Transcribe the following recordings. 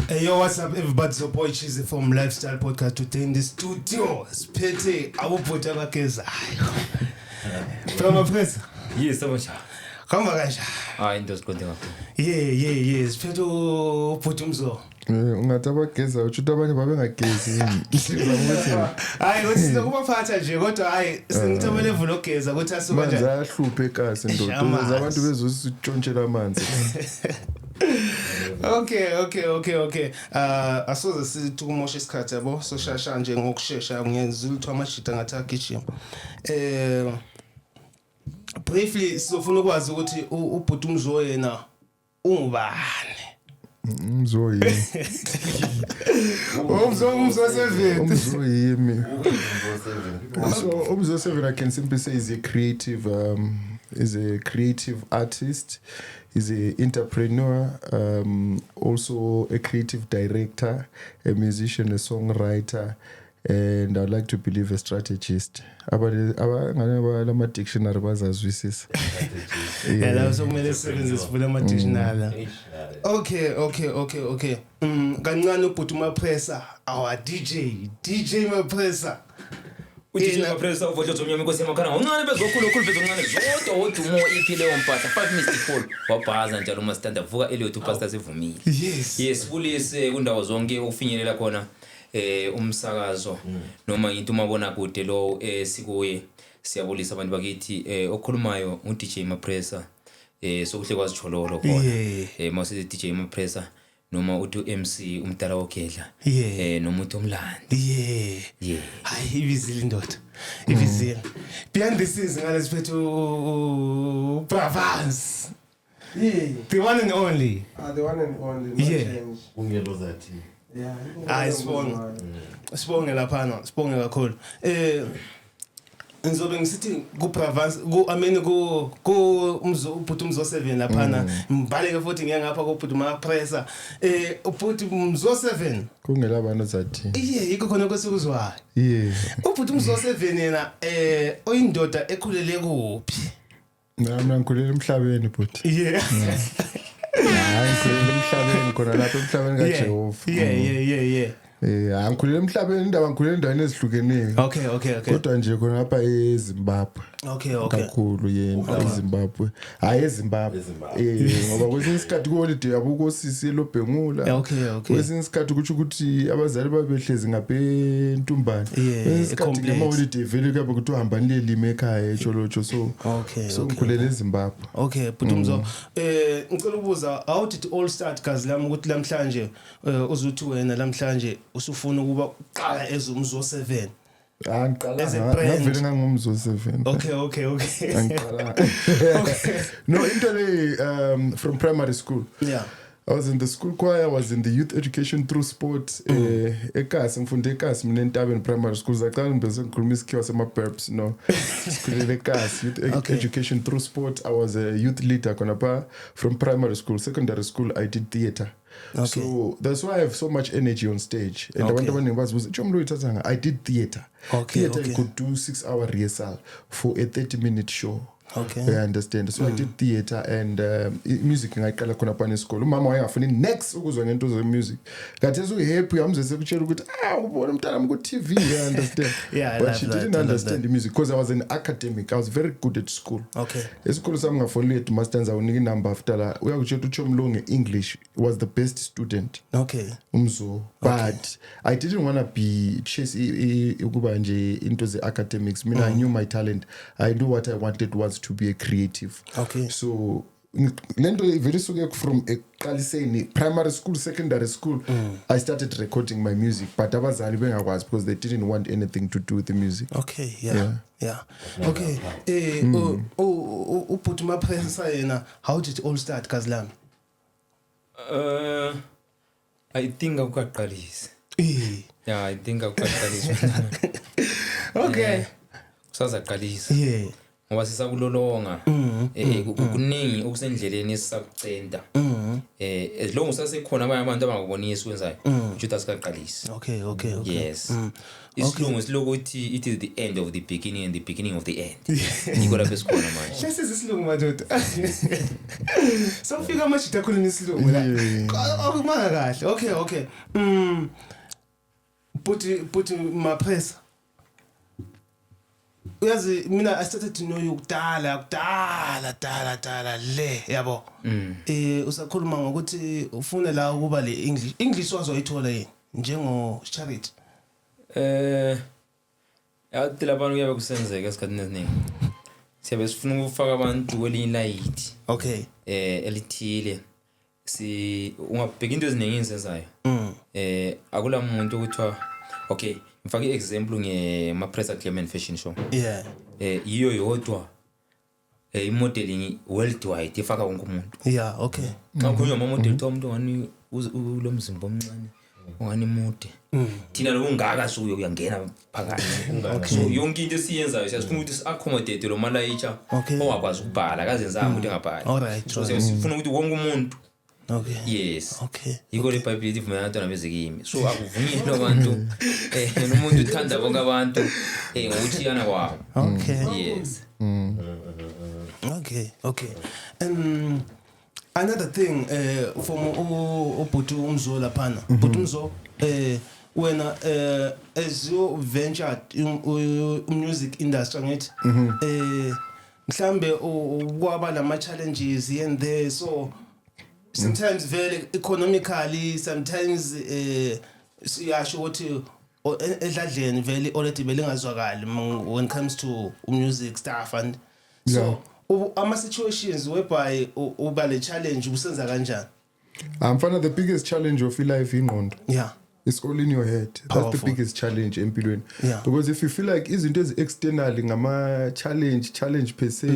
Hey, yo, what's up, everybody? It's your boy Cheesy from Lifestyle Podcast. Today in the studio, Spete, awubhuti abagezayo. From a press. Yes, so much. Khamba kanje. Hayi into ziqonde kakhulu. Yeah. Spete ubhuti umzo. Ungathi abageza uthi abanye babengagezi Hayi ngosiza kubaphatha nje kodwa hayi sengithobe level ogeza ukuthi asuka manje nje. ayahluphe ekasi ndodo abantu bezositshontshela amanzi. Okay. Asoze sithi kumosha isikhathi yabo so shasha nje ngokusheshsha ngiyenza ukuthi amashita ngathi agijima. Briefly sifuna ukwazi ukuthi ubhuti umzo yena ungubani? Umzoyi. Umzo 7. Umzoyi me. So Umzo 7 I can simply say is a creative artist, is a entrepreneur, also a creative director, a musician, a songwriter, and I'd like to believe a strategist. Ama dictionary bazazwisisa. Yeah, la sokumele sisebenzise futhi ama dictionary. Okay. Kancane ubhuti Mapressa, our DJ Mapressa. Uthi Mapressa uvodlo zomnyama inkosi emakhana ngoncane bezokhulu bezoncane zodwa odumo iphile wompatha 5 minutes full wabhaza njalo uma stand up vuka Elliot upastor sivumile. Yes kulise kundawo zonke ufinyelela khona umsakazo noma into mabona kude lo sikuye siyabulisa abantu bakithi okhulumayo uDJ Mapressa sokuhle kwazichololo khona mase DJ Mapressa noma uthi MC umdala wogedla noma uthi umlandi hayi ibizile indoda ibizile behind the scenes ngale siphethe Bravans the one and only change ungelo zathi hayi sibonge laphana sibonge kakhulu ngizobe ngisithi ku Bravans ku ubhuti umzo 7 laphana mbaleke futhi ngiya ngapha ku ubhuti Mapressa ubhuti umzo 7 kungela abantu zathi yiko khona kwesikuzwayo ubhuti umzo 7 yena oyindoda ekhulele kuphi mina ngikhulele emhlabeni but hayi ngikhulele emhlabeni khona lapha emhlabeni kaJehova angikhulele emhlabeni indaba ngikhulele endaweni ezihlukeneyo okay kodwa nje khona lapha eZimbabwe okay kakhulu yena eZimbabwe hayi eZimbabwe ngoba kwesinye isikhathi ku holiday yabuko sisi eLobhengula okay kwesinye isikhathi kuthi ukuthi abazali babehlezi ngapha eNtumbane kwesinye isikhathi ngema holiday vele kuyabe kuthi uhamba nilelime ekhaya echolocho so ngikhulele eZimbabwe okay but umzo ngicela ukubuza how did all start kazi lami ukuthi namhlanje uzuthi wena namhlanje usufuna ukuba uqala ezumzo 7 angiqala ngavele ngangumzo 7 okay angiqala no into le from primary school I was in the school choir, I was in the youth education through sport eKasi ngifunde eKasi mina eNtabeni primary school zaqala ngibese ngikhuluma isikhiwa sema-burbs no sikhulele eKasi youth education through sport. I was a youth leader khona from primary school. Secondary school I did theatre. So that's why I have so much energy on stage and abantu abaningi bazibuza Chomlo ithathanga I did theatre. Theatre you could do 6-hour rehearsal for a 30-minute show. I understand. So I did theatre and music ngayiqala khona phana esikole. Umama wayengafuni next ukuzwa ngento ze music. Ngathi happy yamze sekutshela ukuthi ubona umntana ku TV, you understand. But she didn't understand the music because I was an academic. I was very good at school. Esikole sami ngafoni lethu masters awunika number after la uyakutshela uChomlo ngeEnglish was the best student. Umzo. But I didn't want to be chase ukuba nje into ze academics. Mina I knew my talent. I knew what I wanted was to be a creative. So lento very suke from eqaliseni primary school, secondary school I started recording my music but abazali bengakwazi because they didn't want anything to do with the music. Ubhuti Mapressa yena how did it all start Kazlami? I think akuqalisa. I think akuqalisa. Okay. Sazaqalisa. ngoba sisakulolonga kuningi okusendleleni esisakucenta as long usasekhona abanye abantu abangakubonisa ukwenzayo ujuda asikaqalisi. Okay. Yes. Isilungu silokuthi it is the end of the beginning and the beginning of the end. Yiko lapho esikhona manje. Lesi isilungu madoda. Sofika manje dakhuluma isilungu la. Akumanga kahle. Okay. Put my press. Uyazi mina I started to know you kudala le yabo. Usakhuluma ngokuthi ufuna la ukuba le English wazoyithola yini njengo Charity. Yathi labantu kuyabe kusenzeka esikhathini esiningi. Siyabe sifuna ukufaka abantu kwelinye light. Okay. Elithile. Ungabheka into eziningi enzenzayo. Akula muntu ukuthiwa okay, ngifake example ngema-Press Clement Fashion Show. Yeah. Yiyo yodwa i-modeling worldwide ifaka wonke umuntu. Yeah, okay. Xa kukhulunywa ama-model to umuntu ngani lo mzimba omncane ungani mude. Thina lo ungaka suyo uyangena phakathi. So yonke into esiyenzayo siyafuna ukuthi si-accommodate lo malayicha owakwazi ukubhala akazenzanga ukuthi engabhali. Alright. So sifuna ukuthi wonke umuntu. Okay. Yes. Okay. Yiko le Bible ithi vumela abantwana bezikimi. So akuvunyelwa abantu nomuntu uthanda bonke abantu ngokuthi yana kwabo. Okay. Yes. Okay. And another thing from ubhuti umzo laphana. Ubhuti umzo wena as you ventured music industry ngithi mhlambe kwaba lama challenges here and there, so sometimes very economically, sometimes siyasho ukuthi edladleni vele already belingazwakali when it comes to music stuff, and so ama situations whereby uba le challenge usenza kanjani? Mfana, the biggest challenge of life ingqondo. Yeah. It's all in your head. Powerful. That's the biggest challenge empilweni. Yeah. Because if you feel like izinto externally ngama challenge per se,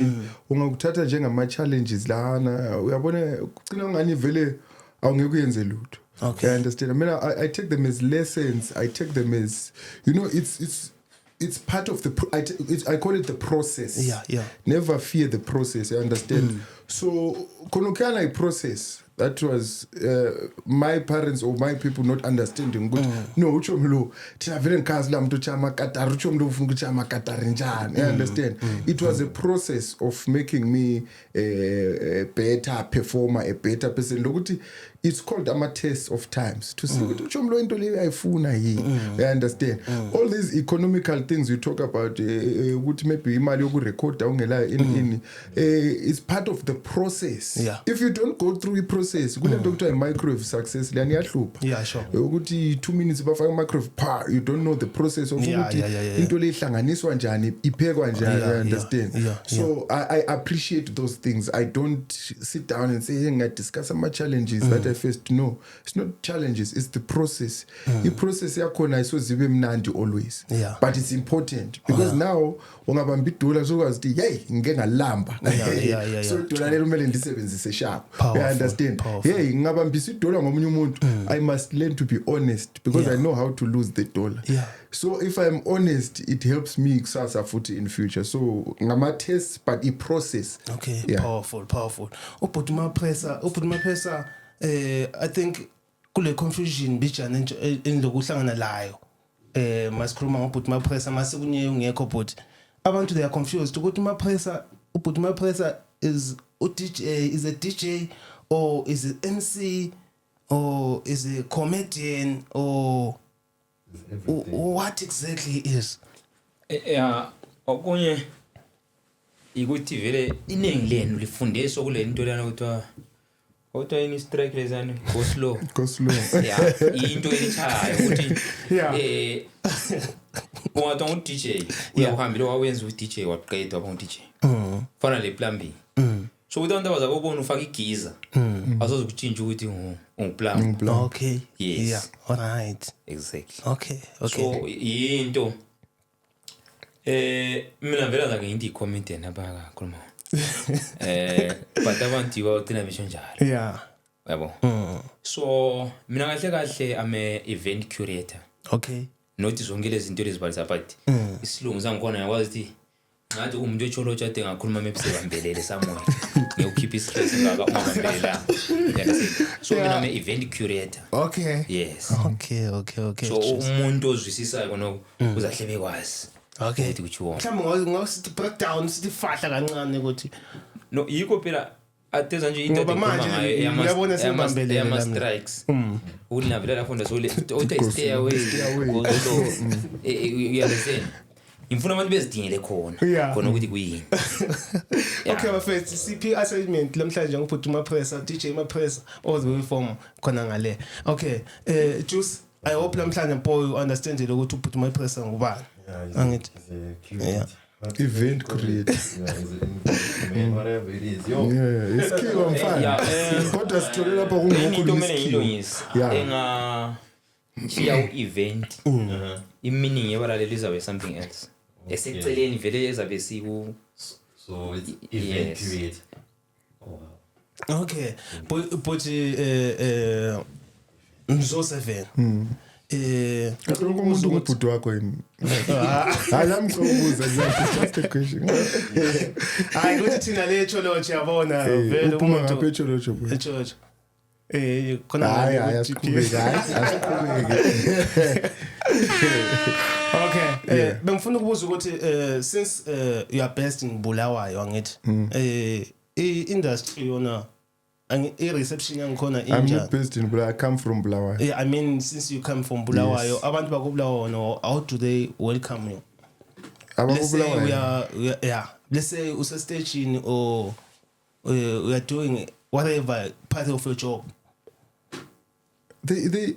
ungakuthatha njengama challenges lana, uyabona ugcina ngani vele awungekuyenze lutho. Okay. I understand. I mean, I take them as lessons. I take them as, you know, it's part of the I call it the process. Yeah. Never fear the process. I understand. So konokana a process that was my parents or my people not understanding. But no, uchomlo tina vele nkazi la mtu chama katari uchomlo ufungu chama katari njani. I understand. It was a process of making me a better performer, a better person. Lokuti it's called a test of times to see uchomlo into le ayifuna yini. I understand. All these economical things you talk about, ukuthi maybe imali yokurecord ungela in is part of the process. Yeah. If you don't go through the process, kule nto kuthiwa microwave success lani yahlupha. Yeah, sure. Ukuthi 2 minutes bafaka microwave you don't know the process of ukuthi into le ihlanganiswa njani, iphekwa njani. I understand. So I appreciate those things. I don't sit down and say discuss some challenges that I faced. No, it's not challenges, it's the process. The process yakhona isozibe mnandi always. Yeah. But it's important because now ungabamba idola sokwazi ukuthi hey ngike ngalamba. So idola lelo kumele ndisebenzise sharp. I understand. Hey ngabambisa idola ngomunye umuntu, I must learn to be honest because I know how to lose the dollar. Yeah. So if I'm honest, it helps me kusasa futhi in future. So ngama test but a process. Okay. Yeah. Powerful. Ubhuti pressa I think kule confusion bijana endokuhlangana layo. Masikhuluma ngobhuti pressa masikunye ungekho but abantu they are confused ukuthi ubhuti pressa is a DJ or is it MC or is it comedian or what exactly is? Okunye ikuthi vele iningi lenu lifundiswa kule nto lana kuthiwa ini strike lezani go slow. Yeah, into elichayo ukuthi ungathi uDJ uyahambile wawenza uDJ waqeda waba uDJ. Fana le plumbing. So ukuthi abantu abazakubona ufaka igiza. Asoze ukutshintsha ukuthi unguplumber. Okay. Yes. Yeah. All right. Exactly. Okay. So into mina vela la nginti comedian abaka khuluma. But abantu bathina bisho njalo. Yeah. Yabo. So mina kahle I'm a event curator. Okay. Notice zonke lezi zinto lezibhalisa but isilungu sangikhona yakwazi ukuthi ngathi umuntu echolo chat ngakhuluma mebesebambelele somewhere ngiyukhipha istress ngaka ungabambelelanga so mina me event curator Okay. yes Okay. so umuntu ozwisisayo konoko uzahlebe kwazi Okay. ukuthi kuchiwona Mhlawumbe ngosithi breakdown sithi fahla kancane ukuthi no yiko phela ateza nje into ngoba manje uyabona sembambelele ama strikes ulinavela la fonda so le stay away go you understand imfuna abantu bezidingele khona ukuthi kuyini Okay bafethu CP assignment lamhlanje ngiphuthuma pressure DJ Mapressor all the way from khona ngale okay Juice I hope lamhlanje boy you understand ukuthi uphuthuma pressure ngubani angithi event creator whatever it is iskill mfana kodwa sithole lapha kungekho into mina ngilungisa enga siya event i-meaning yebalaleli izabe something else eseceleni vele ezabe siku so it's event creator okay but Mzo 7 akukho umuntu ngubhuti wakho yini hayi ngikubuza just a question hayi ukuthi thina le choloche yabona vele uphuma umuntu ngapha echoloche bro echoloche khona hayi asiqhubeke okay bengifuna ukubuza ukuthi since you are based in Bulawayo angithi industry yona reception yangikhona I'm not based in Bulawayo. I come from Bulawayo. Yeah, I mean since you come from Bulawayo abantu bakubulawayo how do they welcome you? Let's say usa stage or we are doing whatever part of your job. They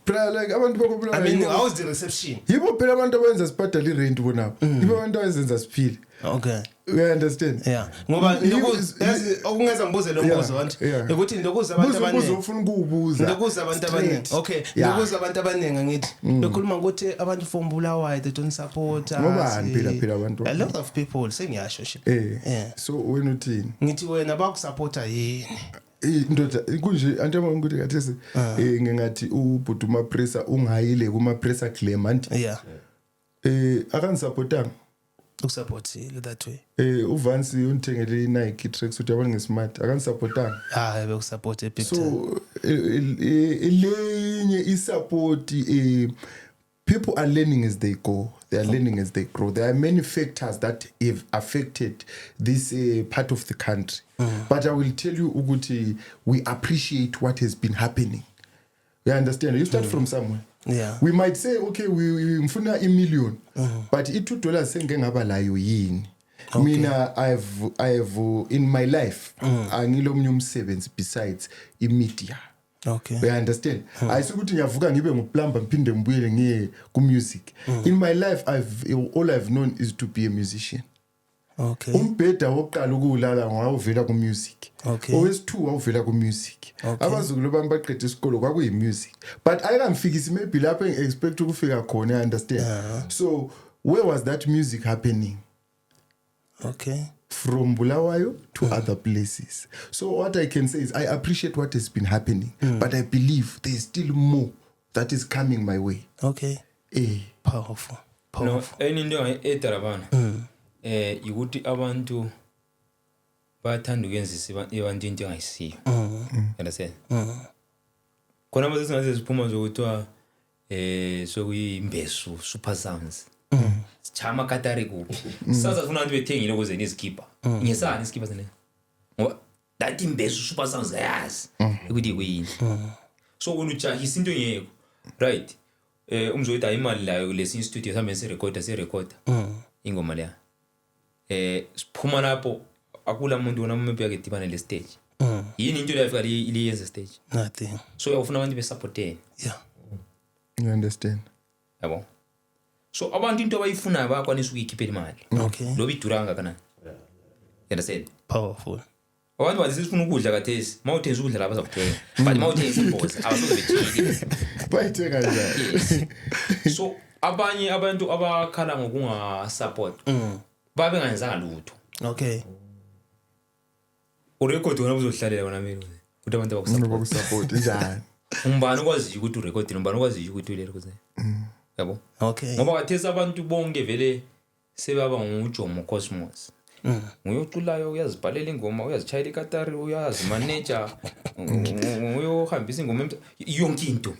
like abantu bakubulawayo. I mean how is the reception? Yibo phela abantu abenza sibhadala irent bona. Yibo abantu abenza siphile. Okay. You understand? Yeah. Ngoba yazi okungeza ngibuze lo mbuzo kanti ukuthi ndokuza abantu abaningi. Ufuna ukubuza. Ndokuza abantu abaningi. Okay. Ndokuza abantu abaningi ngithi bekhuluma ukuthi abantu from Bulawayo they don't support us. Ngoba phela abantu. A lot of people sengiyasho shit. Yeah. So wena uthini? Ngithi wena bakusupporta yini? Indoda kunje anjema ukuthi kathesi ngingathi ubhuduma pressure ungayile kuma pressure claim anti. Yeah. Akanisupportanga. Ukusupportile that way. Uvansi unithengele iNike tracks uthi yabona ngesmart akanisupportanga. Bekusupport big time. So elenye isupport people are learning as they go. They are learning as they grow. There are many factors that have affected this part of the country. But I will tell you ukuthi we appreciate what has been happening. You understand? You start from somewhere. Yeah. We might say okay we mfuna a million but $2 sengeke ngaba layo yini. Mina I have in my life angilomnye umsebenzi besides imedia. Okay. You understand? Ayisukuthi ngiyavuka ngibe nguplumber ngiphinde ngibuyele ngiye ku music. In my life all I've known is to be a musician. Okay. Umbheda wokuqala ukulala ngawuvela ku music. Okay. Owes2 wawuvela ku music. Abazukulu bami baqedwe isikolo kwakuyi music. But ayikamfikisi maybe lapho ngiexpect ukufika khona, you understand? So where was that music happening? Okay. From Bulawayo to other places. So what I can say is I appreciate what has been happening, but I believe there is still more that is coming my way. Okay. Powerful. No, any into etarabana. Ukuthi abantu bathanda ukuyenzisa abantu into engayisiyo. Understand? Khona abasesingaze siphuma zokuthwa sokuyimbesu super sounds. Chama katari kuphi. Sasa ufuna abantu bethengile ukuze nizikhipha. Ngesani isikipha sene? Ngoba that imbesu super sounds yazi ukuthi kuyini. So wena ujahisa into ngeke. Right? Umzoyida imali layo lesi studio sambe se-recorder. Ingoma leya. Siphuma lapho akula muntu wona maybe akedibana le stage. Yini into leyo iliyenza stage? Nothing. So uyafuna abantu besupporteni. Yeah. You understand? Yabo. So abantu into abayifunayo bayakwanisa ukuyikhiphela imali. Okay. Lobi duranga kana. You understand? Powerful. Abantu bathi sifuna ukudla kathesi, mawuthenza ukudla lapha zakuthenga. But mawuthenza imboza abasoze bethiki. Bayithenga njani? So abanye abantu abakhala ngokunga support. Babe ngenzanga lutho. Okay. Urecord wona uzohlalela wona mina. Ukuthi abantu bakusupport njani? Umbani ukwazi ukuthi urecord, umbani ukwazi ukuthi ulele kuze. Yabo? Okay. Ngoba kathesa abantu bonke vele sebaba nguJomo Cosmos uyoculayo uyazibhalela ingoma uyazitshayela ikatari uyazimaneja uyohambisa ingoma yonke into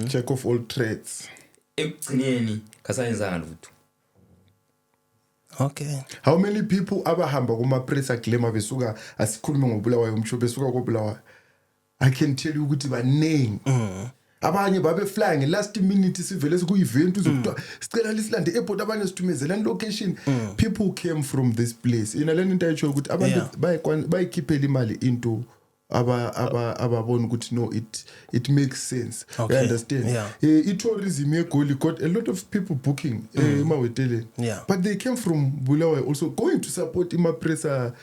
jack of all trades ekugcineni kasayenzanga lutho. Okay. How many people abahamba kuma press acclaim besuka asikhulume ngobulawayo umsho besuka kobulawayo? I can tell you ukuthi banengi. Abanye babe flying last minute sivele siku event uzokuthiwa sicela lisilande airport abanye sithumezela location. People came from this place. Ina lento into ayitsho ukuthi abantu bayikhiphela imali into ababona ukuthi no it makes sense. Okay. You understand? I-tourism yeGoli got a lot of people booking emaweteleni. But they came from Bulawayo also going to support imapressa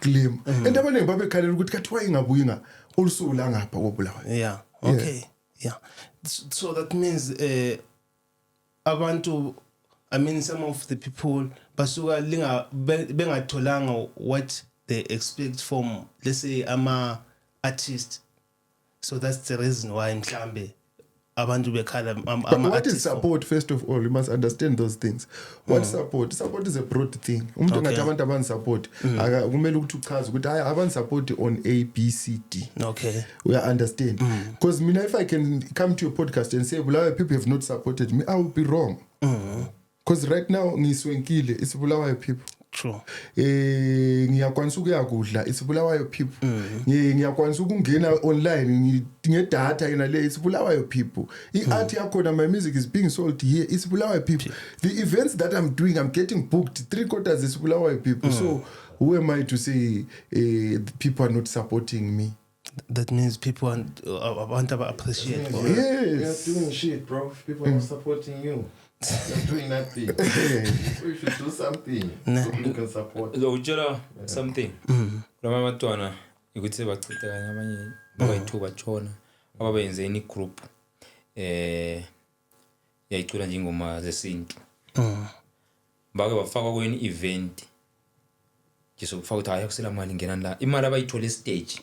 claim. And abaningi babekhalela ukuthi kathi wayengabuyinga also la ngapha koBulawayo. Okay. So that means abantu, I mean some of the people basuka bengatholanga what they expect from, let's say, artist. So that's the reason why mhlambe abantu bekhala what is support? First of all, you must understand those things. What support? Support is a broad thing. Umuntu ngathi abantu abanisupport kumele ukuthi uchaze ukuthi hayi abanisupport on A B C D. Okay. We understand. Because mina if I can come to your podcast and say Bulawayo people have not supported me, I will be wrong. Because right now ngiswenkile isibulawayo people. True. Ngiyakwanisa ukuyakudla isibulawayo people. Ngiyakwanisa ukungena online ngedata yena le isibulawayo people. I-art yakhona, my music is being sold here isibulawayo people. The events that I'm doing, I'm getting booked 3/4 isibulawayo people. So who am I to say the people are not supporting me? That means people want to appreciate. Yes. You're doing shit, bro. People are supporting you. You're doing nothing. So you should do something so people can support. Uzokutshela something. Lama matwana ukuthi sebachitha kanye abanye bayithuba tshona ababenze ini group yayicula nje ingoma zesintu. Bake bafaka kweni event. Nje kufaka ukuthi hayi kusela mali ngena la. Imali abayithola stage.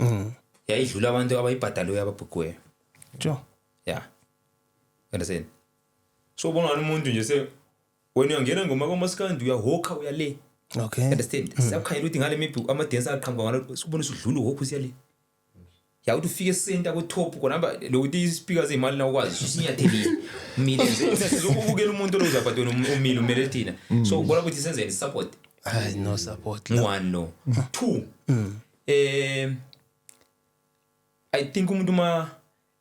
Yayidlula abantu abayibhadalwe ababhukwe. Sure. Yeah. Understand? So bona umuntu nje se wena uyangena ngoma kwaMaskandi uyahoka uyale. Okay. Understand? Sakhayela ukuthi ngale maybe ama dance aqhamba ngalo subona usudlula uhophu siyale. Ya uthi ufike center ku top kona hamba lokuthi speakers imali na ukwazi usinyatheli. Umile nje sizokubukela umuntu lo uzabhadona umile umele thina. So ubona ukuthi senzeni support. Hayi no support. One no. Two. I think umuntu ma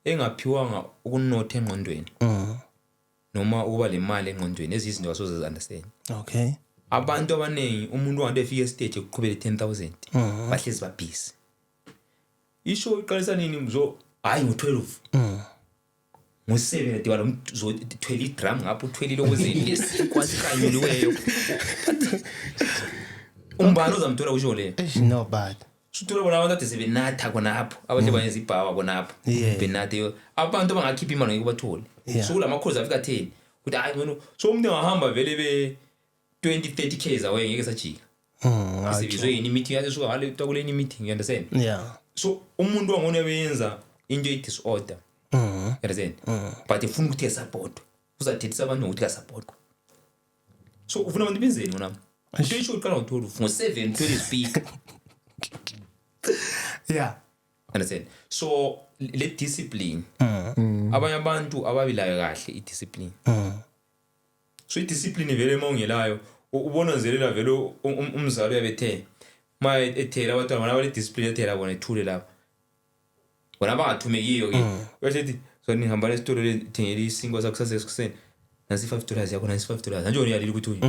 engaphiwanga ukunotha engqondweni. Noma ukuba le mali engqondweni ezizinto asoze understand. Okay. Abantu abanengi umuntu wande efika stage ukuqhubela 10,000 bahlezi ba busy. Isho iqalisa nini mzo hayi ngo12. Ngo7 ndiwala umzo 12 drum ngapho 12 lokuze lesikwazi kanyuliweyo. Umbalo zamthola usho le. No bad. Suthola bona abantu ade sebenatha kona apho abantu bayenza ibhawa kona apho. Benathe abantu bangakhipha imali ngokubathole. So la makhozi afika 10 ukuthi hayi mina so umuntu engahamba vele be 20-30k away ngeke sajika. Asibizwe yini meeting yathi suka ngale takuleni meeting you understand? Yeah. So umuntu wangone beyenza into ye disorder. You understand? But ifuna ukuthi support. Uzathethisa abantu ukuthi ka support. So ufuna abantu benzeni wona? Into isho uqala ngothola ngo 7 to speak. Yeah. Understand? So le discipline. Abanye abantu ababilayo kahle I discipline. So I discipline vele mawungelayo ubona nzelela vele umzalo yabethe ma ethela abantwana bona bale discipline ethela bona ithule lapha. Bona bangathumekiyo ke. Bathi so nihamba le store le thengela isingo sakho sasekuseni. Nasi $5 yakho nasi $5. Manje uyalila ukuthi uyi.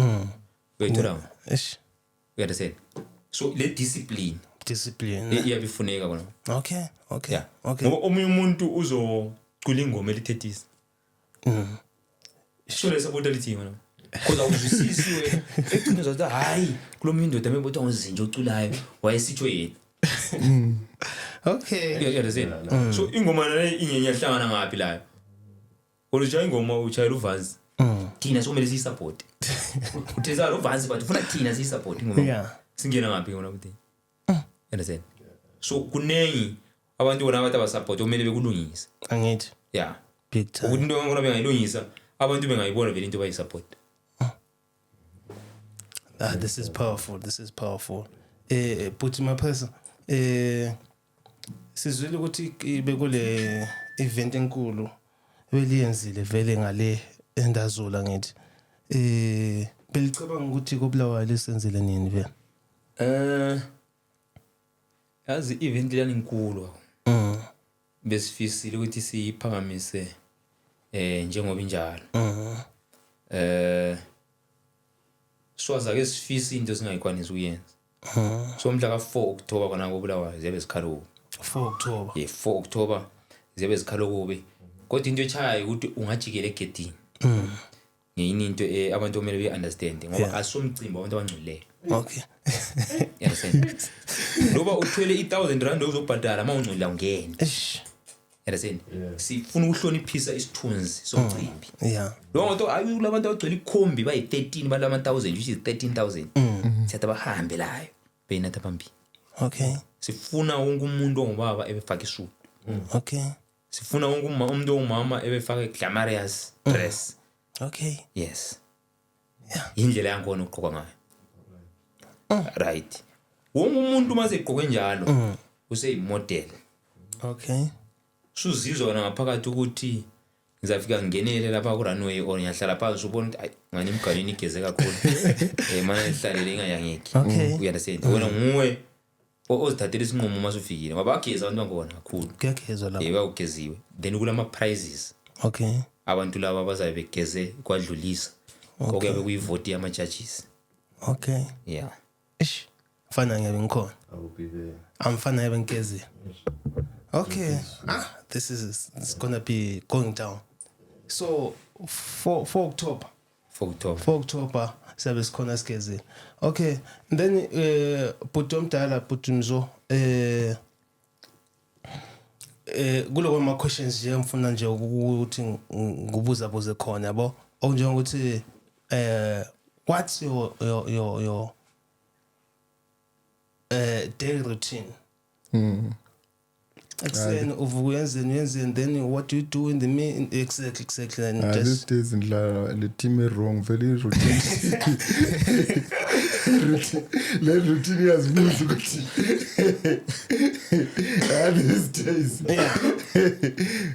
Uyithola. Eish. You understand? So le discipline iyabifuneka kona. Okay. Yeah. Ngoba omunye umuntu uzocula ingoma elithethisa. Shole support lithi mina. Kodwa uzwisisi wena. Ecine uzathi hayi kulomunye indoda mebotha ngozinje oculayo wayesitsho yena. Okay. You understand? So ingoma le inyenye yahlangana ngapi la? Olujaya ingoma uchayela uvanzi. Thina somele si support. Utheza lo vanzi but ufuna thina si support ingoma. Yeah. Singena ngapi ngona ukuthi? Understand? So kunengi abantu bona abathi abasupport omele bekulungisa. Angithi. Yeah. Big time. Ukuthi into ngona bengayilungisa abantu bengayibona vele into bayisupport. This is powerful. But Mapresa, sizwile ukuthi bekule event enkulu beliyenzile vele ngale endazula ngithi. Belicabanga ukuthi koBulawayo lisenzile nini vele? Yazi event lani inkulu. Besifisile ukuthi siphakamise njengoba injalo. Swaza ke sifisa into singayikwanisa uyenza. So mhla ka 4 October kona koBulawayo ziyabe zikhalo. 4 October. 4 October ziyabe zikhalo kubi. Kodwa into echayo ukuthi ungajikela egedini. Ngiyini into abantu omele be understand ngoba asomcimba abantu abangcwele. Okay. Understand? Ngoba uthwele 1000 rand uzobhadala mawungcwele ungene. Understand? Sifuna ukuhloniphisa isithunzi somcimbi. Yeah. Lokho ayi labantu abagcwele ikhombi bayi 13 balama 1000 which is 13000. Siyathi bahambe layo beyinatha phambili. Okay. Sifuna wonke umuntu ongubaba ebefaka isudu. Okay. Sifuna wonke umuntu ongumama ebefaka glamorous dress. Okay. Yes. Yeah. Indlela yankona ukugqoka ngayo. Right. Wonke umuntu mase egqoke njalo useyimodel. Okay. Suzizwa wena ngaphakathi ukuthi ngizafika ngenele lapha ku runway or ngiyahlala phansi ubona ukuthi ngani imganini igeze kakhulu. Mana ihlalele ingayangeki. Okay. Uyandasenda. Wena nguwe ozithathela isinqumo masufikile ngoba bageza abantu bangona kakhulu. Kuyagezwa lapha. Yebo ugeziwe. Then kulama prizes. Okay. Abantu laba bazabe begeze kwadlulisa. Okuyabe kuyivote yama judges. Okay. Yeah. Ish. Fana ngiyabe ngikhona. I will be there. Amfana yabe ngigezi. Okay. This is it's gonna be going down. So 4 October. 4 October siyabe sikhona sigezile. Okay. And then Putomdala Putumzo kuloko ma questions nje ngifuna nje ukuthi ngubuza buze khona yabo. Okunjengokuthi what's your daily routine? Explain uvuyenze and then what do you do in the mean exactly and just these days in the team wrong very routine. Le routine has moved ukuthi these days.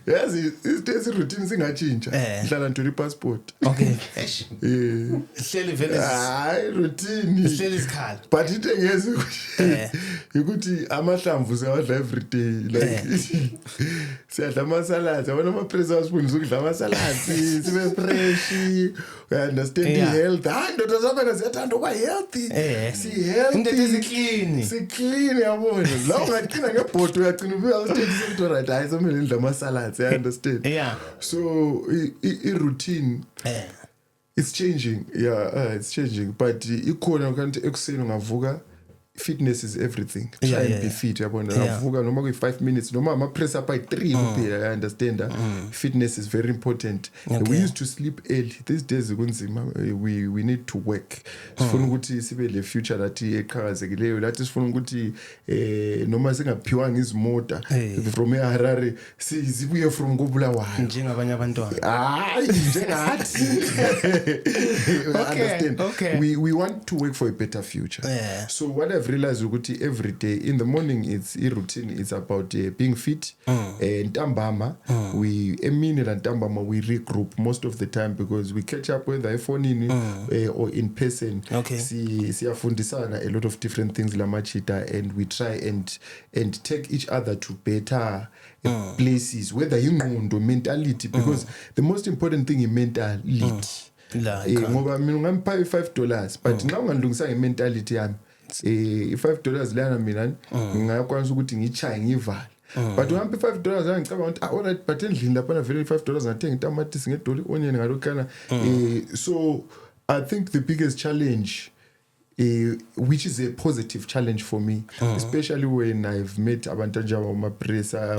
Yes, these days routine singatshintsha. Nhlala nto passport. Okay. Hleli vele routine. Hleli isikhala. But into engeze ukuthi amahlamvu siyawadla every day like siyadla amasalads yabona amapresa wasifundisa ukudla amasalads sibe fresh we understand the health ndoda zabena ziyathanda ukuba healthy si healthy into clean yabona la ungaqina ngebhodo uyagcina ubuya ustate into right hayi somele ndla amasalads I understand so I routine it's changing it's changing but ikhona kanti ekuseni ungavuka fitness is everything. Try and be fit yabona ngavuka noma ku 5 minutes noma ama press up by 3 kuphela I understand fitness is very important. We used to sleep early these days kunzima we need to work sifuna ukuthi sibe le future lathi eqhakazekileyo lathi sifuna ukuthi noma singaphiwanga izimota from eHarare sizibuye from koBulawayo njengabanye abantwana hayi njengathi understand we want to work for a better future so what I've realized ukuthi every day in the morning it's a routine it's about being fit ntambama we emini la ntambama we regroup most of the time because we catch up whether iPhone or in person siyafundisana a lot of different things la machita and we try and take each other to better places whether ingqondo mentality because the most important thing is mentality ngoba mina ngampa $5 but nxa ungandlungisa ngementality yami $5 lana mina ngingakwanisa ukuthi ngichaye ngivale but uhambe $5 angicabanga ukuthi alright but endlini lapha vele $5 ngathenga itamatisi ngedollar onion ngalokana so I think the biggest challenge which is a positive challenge for me, especially when I've met abantu mapresa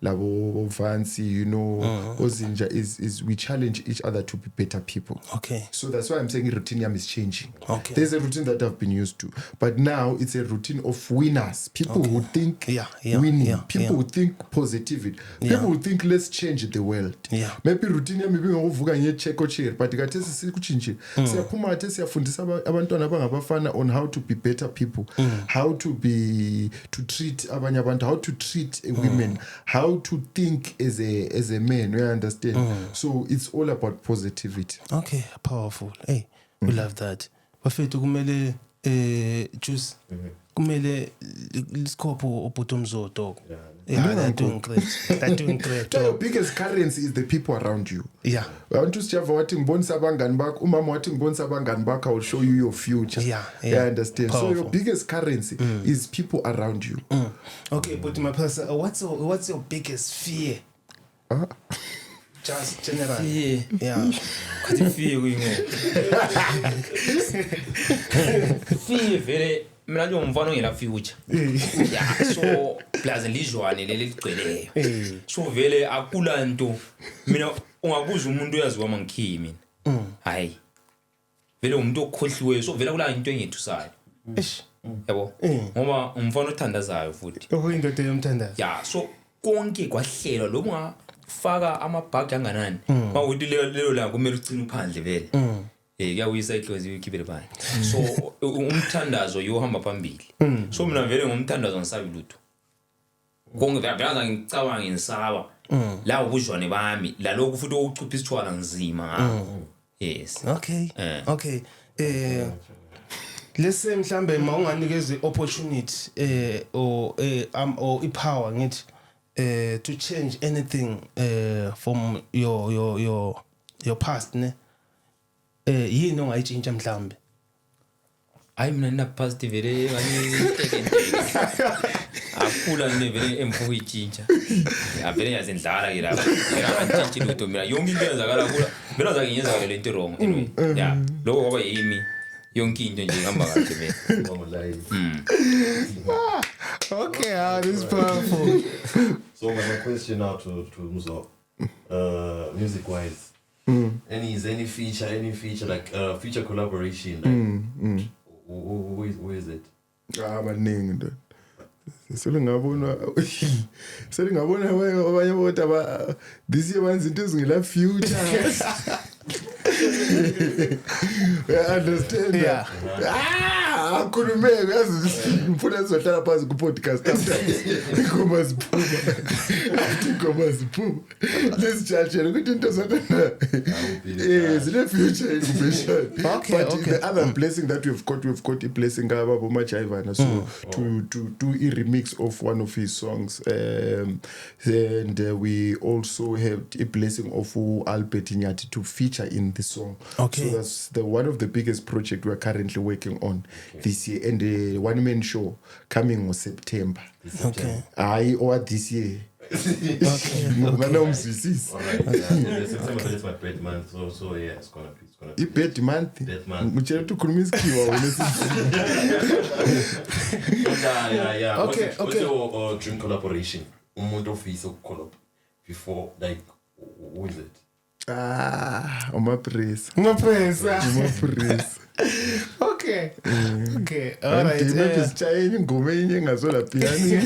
labo fancy, you know, Ozinja is we challenge each other to be better people. Okay. So that's why I'm saying routine is changing. Okay. There's a routine that I've been used to, but now it's a routine of winners. People who think winning. People who think positivity. People who think let's change the world. Maybe routine maybe ngovuka ngecheck chair, but ikathe sikuchinje. Siyaphuma athe siyafundisa abantwana abangabafana on how to be better people, how to treat abanye abantu, how to treat women, how to think as a man. You understand? So it's all about positivity. Okay, powerful. Hey, we love that. Bafethu kumele choose kumele isikopho obutomzo dog. Yeah, they're doing great. They're doing great. Your biggest currency is the people around you. Yeah. I want to share wathi ngibonisa abangani bakho, umama wathi ngibonisa abangani bakho, I will show you your future. Yeah. I understand. Powerful. So your biggest currency is people around you. Okay, but my person, what's your biggest fear? Just general. Yeah. Khathi fear kuyingo. Fear vele mina nje umfana ongela future. Yeah, so plus lizwane leli ligcweleyo. So vele akula nto mina ungabuza umuntu oyaziwa mangikhi mina. Hayi. Vele umuntu okhohliwe so vele kula into engethusayo. Yabo. Ngoba umfana othandazayo futhi. Okuyindoda yomthandazo. Yeah, so konke kwahlelwa lo ungafaka amabhag anganani. Mawuthi lelo la kumele ucina uphandle vele. Kuyawisa iclose uyikhipele phandle. So umthandazo yohamba phambili. So mina vele ngomthandazo ngisabi lutho. Konke vele ngicabanga ngisaba. La ubujwane bami, la lokhu futhi ukuchupha isithwala nzima. Yes. Okay. Let's say mhlambe mawunganikeza opportunity or power ngithi to change anything from your past ne yini ongayitshintsha mhlambe. Hayi mina nina positive vele ngani akula nje vele emfuku itshintsha. Vele yazindlala ke lapha. Mina ngitshintshi lutho mina yonke into yenzakala kula. Vele zakenyenza le nto wrong anyway. Yeah. Lokho kwaba yimi yonke into nje ihamba kahle vele. Okay, this is powerful. So my question now to Mzo, music wise, any feature like feature collaboration, like who is it? Maningi ndo. Selingabona abanye bota this year banzi into ezingela future. I understand. Yeah. Akhulumeke yazi ngifuna sizohlala phansi ku podcast after ingoma ziphuma. Let's judge ukuthi into zakona zile future information. Okay. The other blessing that we've got a blessing ngaba Majaivana so to do a remix of one of his songs and we also have a blessing of Albert Inyati to feature in the song. Okay. So that's one of the biggest project we're currently working on this year, and the one-man show coming in September. Okay. Or this year. Okay. Alright, September is my birth month, so yeah, it's gonna be. Birth month. Mchele tu kulumisikiwa Yeah. Okay. What's your dream collaboration? Umuntu ofisa collab before, like, who is it? Umapresa. Okay. All right. Ndichayeni ingoma enye engazola piano.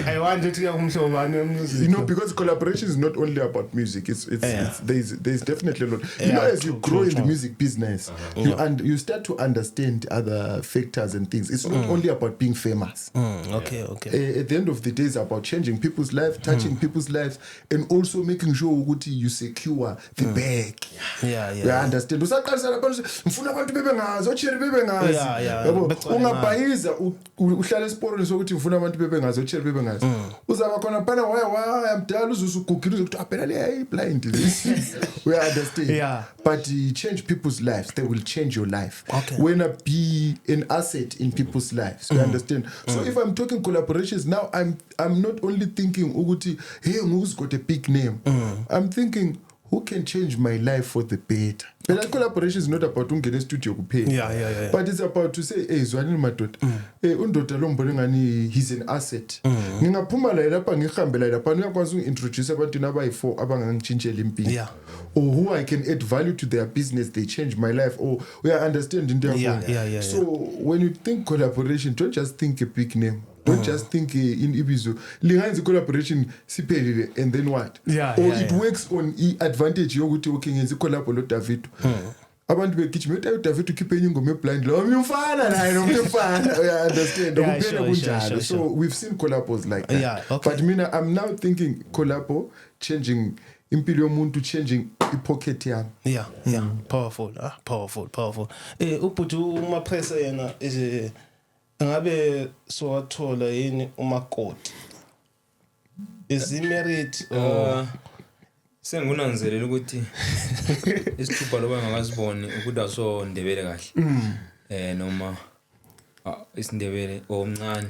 I wanted to hear music. You know, because collaboration is not only about music. It's there's definitely a lot. You know, as you grow in the music business, you start to understand other factors and things. It's not only about being famous. Okay. At the end of the day, it's about changing people's lives, touching people's lives, and also making sure you secure the bag. Yeah. You understand? Usaqalisa lapha mfuna abantu bebengazi, ocheri bebengazi. Yeah. Ungabhayiza uhlala esiporweni sokuthi mfuna abantu bebengazi, ocheri bebengazi. Uzaba khona phana waya mdala uzusugugila ukuthi aphela le blind. We understand. Yeah. But change people's lives, they will change your life. Okay. When I be an asset in people's lives, you understand? So if I'm talking collaborations now, I'm not only thinking ukuthi hey, who's got a big name. I'm thinking who can change my life for the better. But that collaboration is not about ungena e-studio kuphela. Yeah. But it's about to say, hey, zwani madoda. Undoda lo mbone ngani he's an asset. Ngingaphuma la lapha ngihambe la lapha ngiyakwazi uintroduce abantu abayi4 abangangitshintshela impilo. Yeah. Or who I can add value to their business, they change my life. Or we are understanding their Yeah. So when you think collaboration, don't just think a big name. Don't just think in Ibizo. Linganzi collaboration siphelile and then what? It works on advantage yokuthi okay ngenza collab lo David. Abantu begijima uDavid ukhiphe ingoma eblind lo umfana naye nomfana. You understand? Ukuphela kunjalo. So we've seen collabs like that. Yeah, okay. But mina I'm now thinking collabo changing impilo yomuntu, changing ipocket yami. Yeah. Powerful. Ubhuti uMapresa yena ngabe sowathola yini umakoti? Is he married or sengunanzelela ukuthi isithupha loba ngakasiboni ukuthi asondebele kahle noma isindebele omncane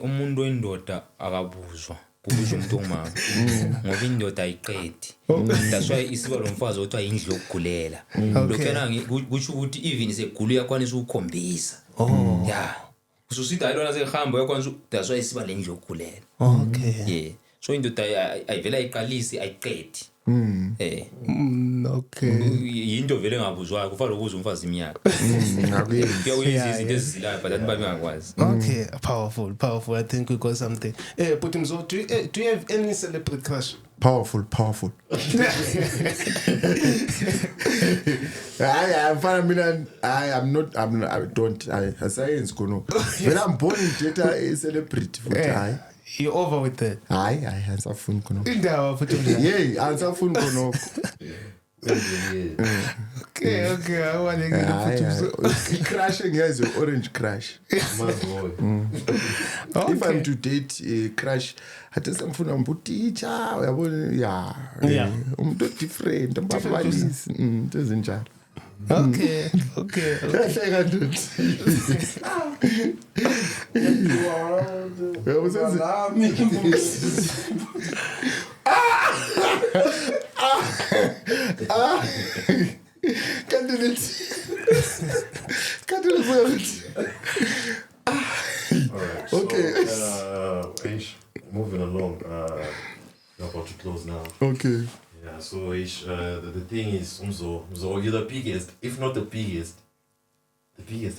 umuntu oyindoda akabuzwa kubuzwa umuntu ongumama ngoba indoda ayiqedi that's why isiba lo mfazi othiwa indlu yokugulela lokhana kusho ukuthi even segulu yakwanisa ukukhombisa yeah ususithi ayilona sehamba yakwanisa that's why isiba le ndlu yokugulela okay yeah so indoda ayivela iqalisi ayiqedi okay into vele ngabuzwayo kufanele ukuzwe umfazi iminyaka kuyawenza izinto ezizilayo but abantu babengakwazi okay powerful I think we got something but Mzo, do you have any celebrity crush? Powerful. I science kono. When I'm born in data a celebrity futhi. You over with that? Hayi ansafuni kono. Indawo futhi. Yey, ansafuni kono. Okay, I want to crush ngiyazwe orange crush. If I'm to date a crush, hathi semfuna umbuteacher uyabona umuntu different ambalisi ezinjalo. Okay. Hleka ndoda. Okay. Moving along. We're about to close now. Okay. Yeah. So the thing is, Mzo, you're the biggest, if not the biggest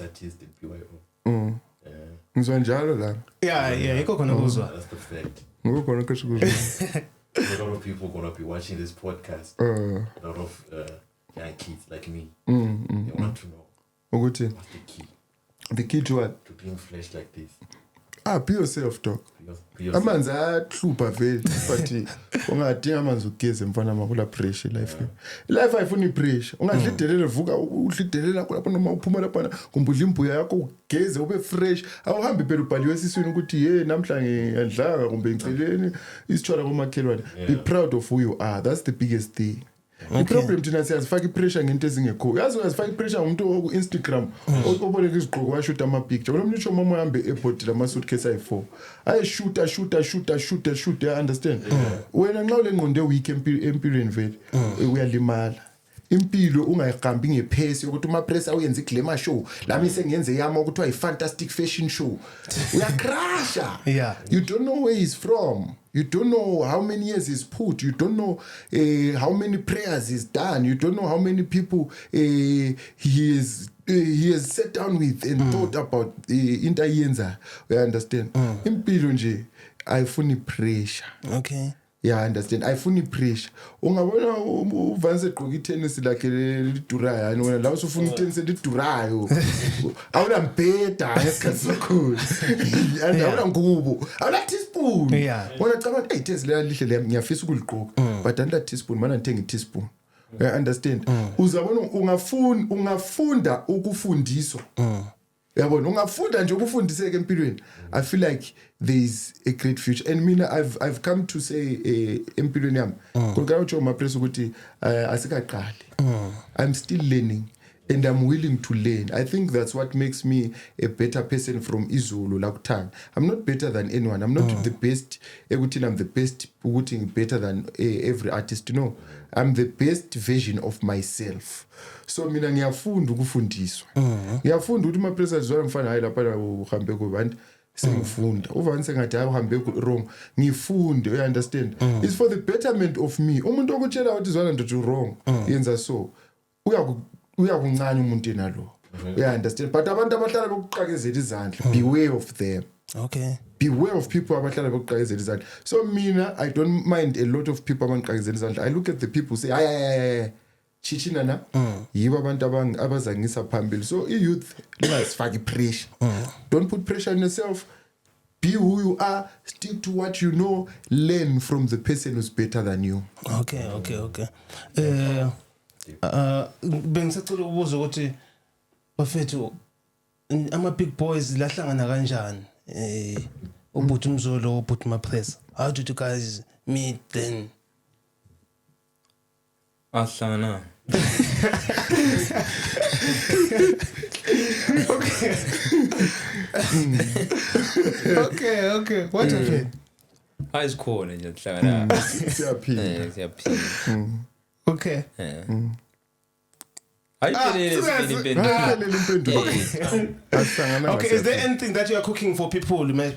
artist in PYO. Ngizwa njalo la. Yeah, iko khona kuzwa. That's the fact. Ngokhona kasho kuzwa. A lot of people gonna be watching this podcast. A lot of young kids like me. They want to know ukuthi what's the key. The key to what? To being fresh like this. Be yourself, dog. Be yourself. Amanzi ayahlupha vele but ungadinga amanzi ugeze mfana makula pressure life. Life ayifuni pressure. Ungadlidelele vuka udlidelela lapha noma uphuma lapha kumbudla imbuya yakho ugeze ube fresh. Awuhambi phela ubhaliwe esiswini ukuthi namhla ngiyadlaka kumbe ngicileni isitshwala komakhelwane. Be proud of who you are. That's the biggest thing. The problem thina siyazifaka ipressure ngento ezingekho. Yazi uyazifaka ipressure ngumuntu ku Instagram oboleka izigqoko washoot ama picture. Lo mntu mama uhambe airport lama suitcase ayi4. Ayi shoot, you understand? Wena nxa ulengqondo week empilweni vele uyalimala. Impilo ungayihambi ngephesi ukuthi uMapresa uyenza iglamour show lami sengenze yami ukuthi ay fantastic fashion show uyacrasha. You don't know where he's from. You don't know how many years he's put. You don't know how many prayers he's done. You don't know how many people he has sat down with and thought about into ayenza. You understand? Impilo nje ayifuni pressure. Okay. Yeah, I understand. Ayifuni pressure. Ungabona uvanse gqoka itennis lakhe lidurayo yani wena la usufuna itennis lidurayo. Awuna mbheda ngesikhathi sokhulu. And awuna ngubo. Awuna teaspoon. Wona cabanga ukuthi itennis lihle le ngiyafisa ukuligqoka. But under teaspoon mana ngithenga teaspoon. You understand? Uzabona ungafunda ukufundiswa. Yabona ungafunda nje ukufundiseke empilweni. I feel like there is a great future and mina I've come to say empilweni yami. Kodwa uJoe Mapresa ukuthi asikaqali. I'm still learning and I'm willing to learn. I think that's what makes me a better person from Izulu Lakutang. I'm not better than anyone. I'm not the best. I'm the best better than every artist. No, I'm the best version of myself. So mina ngiyafunda ukufundiswa. Ngiyafunda ukuthi mapresa zwala mfana hayi lapha uhambe kubantu sengifunda. Uvanse ngathi uhambe wrong. Ngifunde, you understand? It's for the betterment of me. Umuntu okutshela ukuthi zwala ndothi wrong. Yenza so. Uyakuncane umuntu enalo. You understand? But abantu abahlala bokuqakezela izandla, beware of them. Okay. Beware of people abahlala bokuqakezela izandla. So mina, I don't mind a lot of people abanqakezela izandla. I look at the people say ay chichina na yibo abantu abazangisa phambili. So youth lingasifaki pressure. Don't put pressure on yourself. Be who you are, stick to what you know, learn from the person who's better than you. Okay. Bengisacela ukubuza ukuthi bafethu ama big boys lahlangana kanjani ubhuti Mzolo ubhuti Mapresa, how did you guys meet then? Ahlangana Okay, what happened? Ayikhona nje hlangana siyaphila Okay. Okay, is there anything that you are cooking for people, man?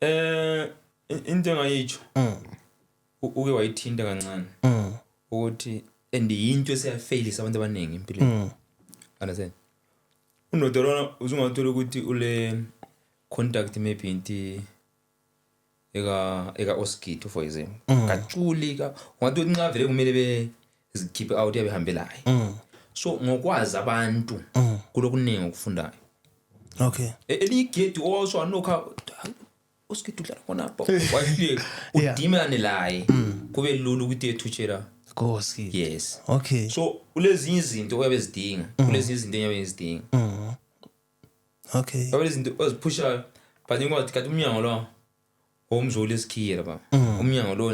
Into ngayicho uke wayithinta kancane ukuthi andiyinto seyafailisa abantu abaningi empilweni. Understand? Unodorona uzungathola ukuthi ule contact maybe inti eka Oskito for example. Kaculi ungathi nxa vele kumele bezikhiphe out yabehambelayo. So ngokwazi abantu kulokuningi ukufundayo. Okay. Eligedi also anokha Oskito dlala khona apha. Wafike udimane laye kube lulu ukuthi ethuchela Koski. Yes. Okay. So ulezinye izinto oyabezidinga, kulezinye izinto eyabezidinga. Okay. Abezinto ozipusha but ingathi kathi umnyango lo omzoli esikhiye lapha. Umnyango lo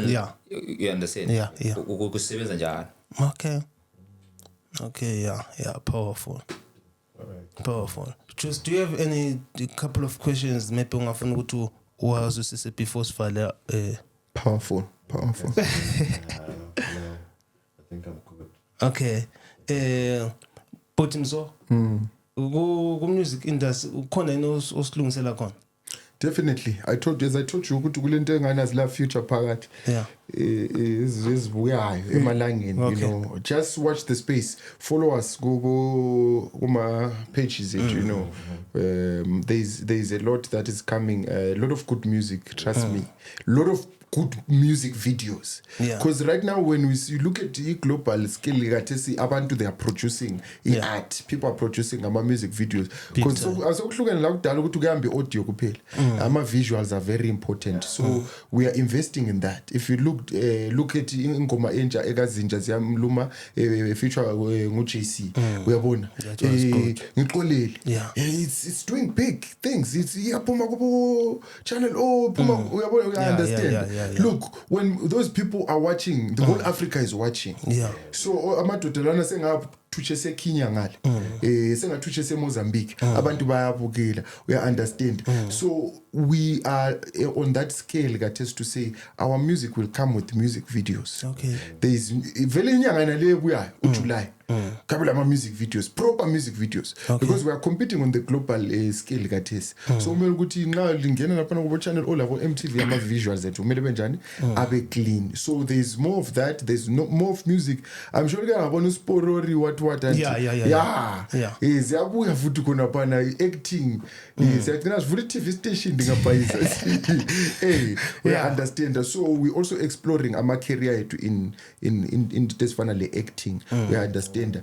you understand? Yeah. Ukusebenza njalo. Okay, yeah, powerful. Alright. Powerful. Just do you have a couple of questions maybe ungafuna ukuthi wazwisise before sifale Powerful. No, I think I'm good. Okay. But Mzo, go music industry ukhona osilungisela khona? Definitely. I told you ukuthi kulento engane azila future phakathi. Yeah. Ezibuyayo emalangeni, you know. Just watch the space. Follow us. Go my pages, you know. There's a lot that is coming. A lot of good music, trust me. A lot of good music videos. Because right now when you look at the global scale, abantu they are producing art. People are producing music videos. Because audio kuphela. Visuals are very important. So we are investing in that. If you look at ingoma enja ekazinja ziyamluma feature ngo-JC uyabona ngiqolele it's doing big things. It's yaphuma kubo channel phuma uyabona you understand. Look, when those people are watching, the whole Africa is watching. So amadodelana sengathutshe seKenya ngale sengathutshe seMozambique abantu bayabukela, we understand. So we are on that scale kathesi to say our music will come with music videos. Okay. There is vele inyanga nale buyayo uJuly kabula music videos, proper music videos, because we are competing on the global scale kathesi. So kumele ukuthi nxa lingena lapha ku channel all abo MTV ama visuals ethu kumele benjani abe clean. So there's more of that, there's more of music. I'm sure ngabona uSporori what and ziyabuya futhi khona phana acting siyagcina sivula TV station ngapha we understand. So we also exploring ama career ethu in this finally acting. We understand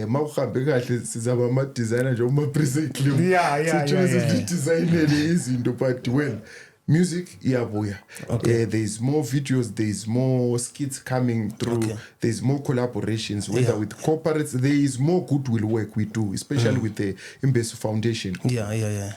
mawuhambe kahle sizaba ama designer nje uma present clip designer izinto but well music iyabuya. There's more videos, there's more skits coming through, there's more collaborations, whether with corporates, there is more goodwill work we do, especially with the Imbesu Foundation.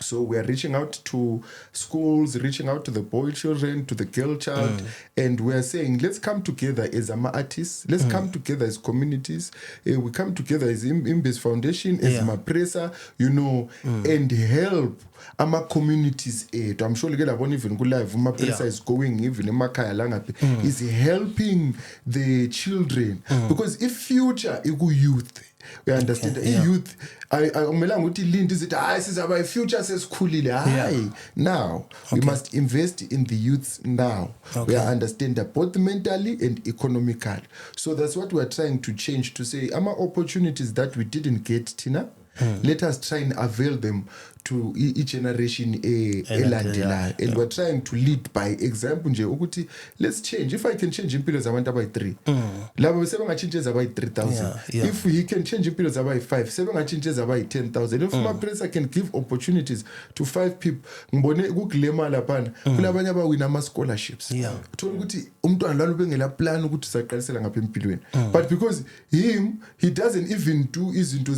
So we are reaching out to schools, reaching out to the boy children, to the girl child, and we are saying, let's come together as artists, let's come together as communities, we come together as Imbesu Foundation, as Mapresa, you know, and help ama communities I'm sure even live Mapresa is going even emakhaya langapi is helping the children because if future iku youth we understand youth amelanga ukuthi Linda is it sizaba future sesikhulile hayi now we must invest in the youths now we understand that both mentally and economically so that's what we are trying to change to say ama opportunities that we didn't get Tina let us try and avail them to each generation elandelayo and we're trying to lead by example nje ukuthi let's change if I can change impilo zabantu abayi3 labo sebengatshintshe zabayi3000 if he can change impilo zabayi5 sebengatshintshe zabayi10000 if Mapresa can give opportunities to 5 people ngibone kukulema laphana kulabanye abawina ama scholarships uthola ukuthi umntwana lalo bengela plan ukuthi saqalisela ngapha empilweni but because he doesn't even do izinto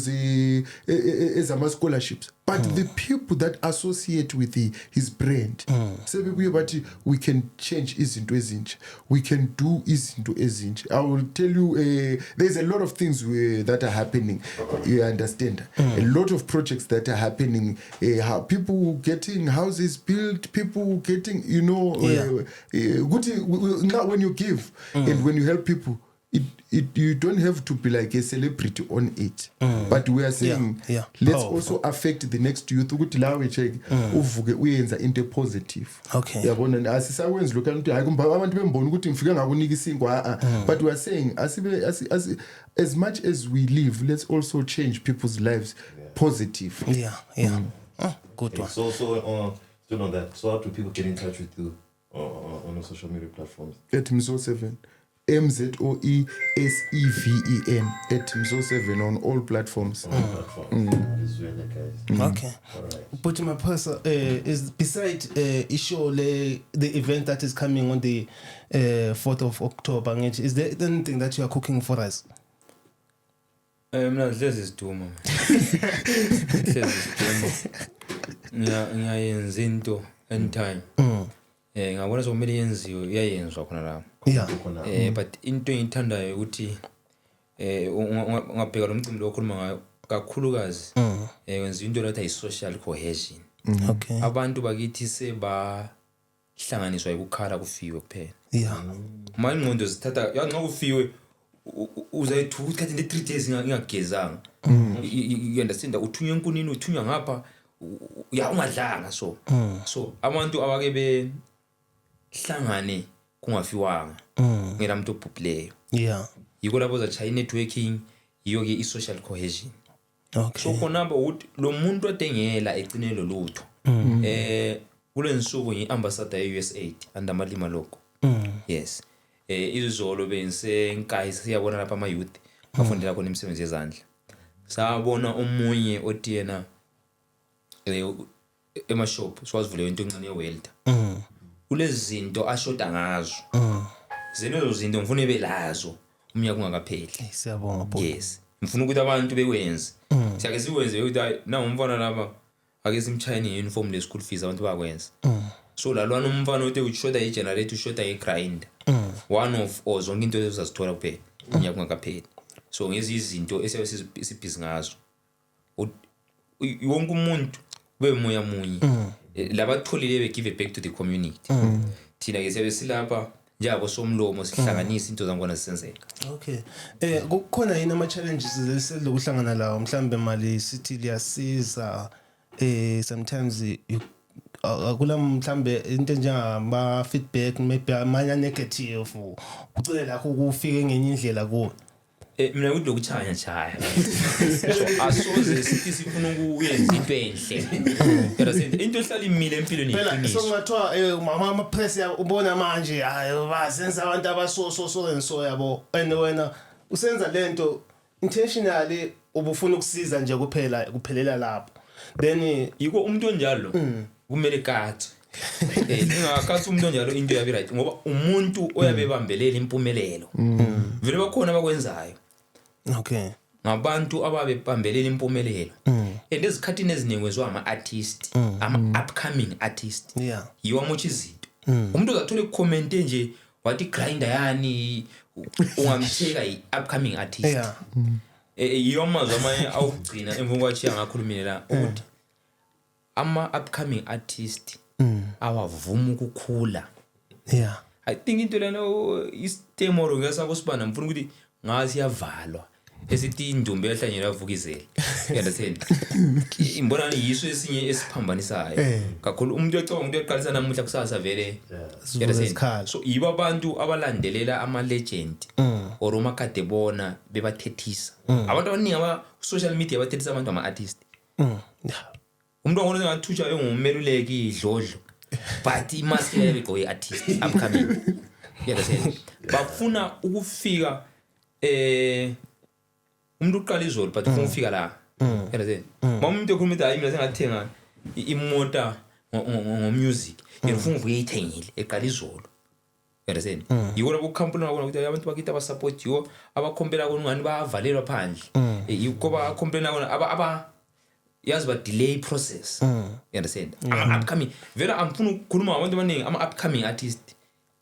ezama scholarships but the people that associate with his brand sebebuye bathi we can change izinto ezintsha we can do izinto ezintsha I will tell you there's a lot of things that are happening you understand a lot of projects that are happening how people getting houses built people getting you know now when you give and when you help people you don't have to be like a celebrity on it but we are saying let's also affect the next youth ukuthi lawe check uvuke uyenza into positive yabona asisawenzi lokho ukuthi hayi kumba abantu bembona ukuthi ngifike ngakunika isinkwa but we are saying as much as we live let's also change people's lives positive good one so still on that so how do people get in touch with you on the social media platforms at Mzo7 MZOESEVEN at Mzo7 on all platforms. Okay. But Mapresa is beside issue the event that is coming on the 4th of October. Is there anything that you are cooking for us? Mina hlezi siduma. Ngiyayenza into anytime. Ngabona sokumele yenziwe iyayenzwa khona lapho but into engithandayo ukuthi ungabheka lo mcimbi lo okhuluma ngayo kakhulukazi wenza into lathi ay social cohesion abantu bakithi sebahlanganiswa ukukhala kufiwe kuphela manje ingqondo zithatha yanxa kufiwe uzayithuka ukuthi kanti 3 days ngingagezanga you understand uthunywa enkunini uthunywa ngapha ungadlanga so abantu abake hlangane kungafiwanga ngela muntu obhubhileyo yiko lapho za China networking yiyo ke i-social cohesion so khona ukuthi lo muntu odengela egcine lo lutho kule nsuku ngi-ambassador ye-USAID andamalima lokho yes izolo bensenkayi siyabona lapha ama-youth bafundela khona imisebenzi yezandla sabona omunye othi yena emashop siwazivule into encane ye-welder kulezi zinto ashoda ngazo zenezo zinto ngifuna ebelazo umnyaka ungakapheli siyabonga bho yes ngifuna ukuthi abantu bekwenze siyake siwenze ukuthi na umfana lapha ake simchayine uniform le school fees abantu bakwenza so lalwana umfana uthi ushoda i-generator ushoda i-grinder one of all zonke into ezazithola kuphela umnyaka ungakapheli so ngezi izinto esibhizi ngazo wonke umuntu bemoya munye labatholile be give back to the community thina ke siyabe silapha njalo somlomo sihlanganisa into zangona zisenzeka okay kukhona yini ama challenges esilokuhlangana lawo mhlambe mali sithi liyasiza sometimes akula mhlambe into njengama feedback maybe amanye negative ucela lakho kufike ngenye indlela kuwe mina ukuthi lokuchaya chaya so asoze sithi sifuna ukuyenza into enhle phela into ehlala imile empilweni yethu so ngathiwa mama Mapresa ubona manje hayi basenza abantu abaso and so yabo and wena usenza lento intentionally ubufuna ukusiza nje kuphelela lapho then yiko umuntu onjalo kumele kathi ingakathi umuntu onjalo into yabe right ngoba umuntu oyabe bambelela impumelelo vele bakhona abakwenzayo Okay. ngabantu ababe bambelela impumelelo ezikhathini eziningi kwezwa ama-artist ama-upcoming artist Yeah. yiwa much izinto umuntu uzathola icomment nje wathi grinder yani ungamtheka i-upcoming artist Yeah. yiwa amazwi amanye awugcina emva kwachiya ngakhulumile la ukuthi ama-upcoming artist awavuma ukukhula. Yeah. I think into lena istemoro ngesabo sibana mfuna ukuthi ngazi yavalwa esithi indumbe ehlanyela avukizela. You understand? Imbona yiso esinye esiphambanisayo. Kakhulu umuntu ecaba umuntu eqalisa namuhla kusasa vele. You understand? So yiba abantu abalandelela ama legend or umakade bona bebathethisa. Abantu abaningi aba social media bathethisa abantu ama artist. Umuntu ongona ngathusha engumeluleki idlodlo. But imask yabe igqoke artist upcoming. You understand? Bafuna ukufika umuntu uqala izolo but ufuna ukufika la. You understand? Umuntu ekhuluma ukuthi hayi mina sengathenga imota ngomusic. Ngifuna ukuyithengile eqala izolo. You understand? Yiko labo company ngabona ukuthi abantu bakithi aba support yo abakhompela kona ngani bavalelwa phandle. Yiko ba complain kona aba yazi ba delay process. You understand? Ama upcoming vele amfuna ukukhuluma abantu abaningi ama upcoming artist.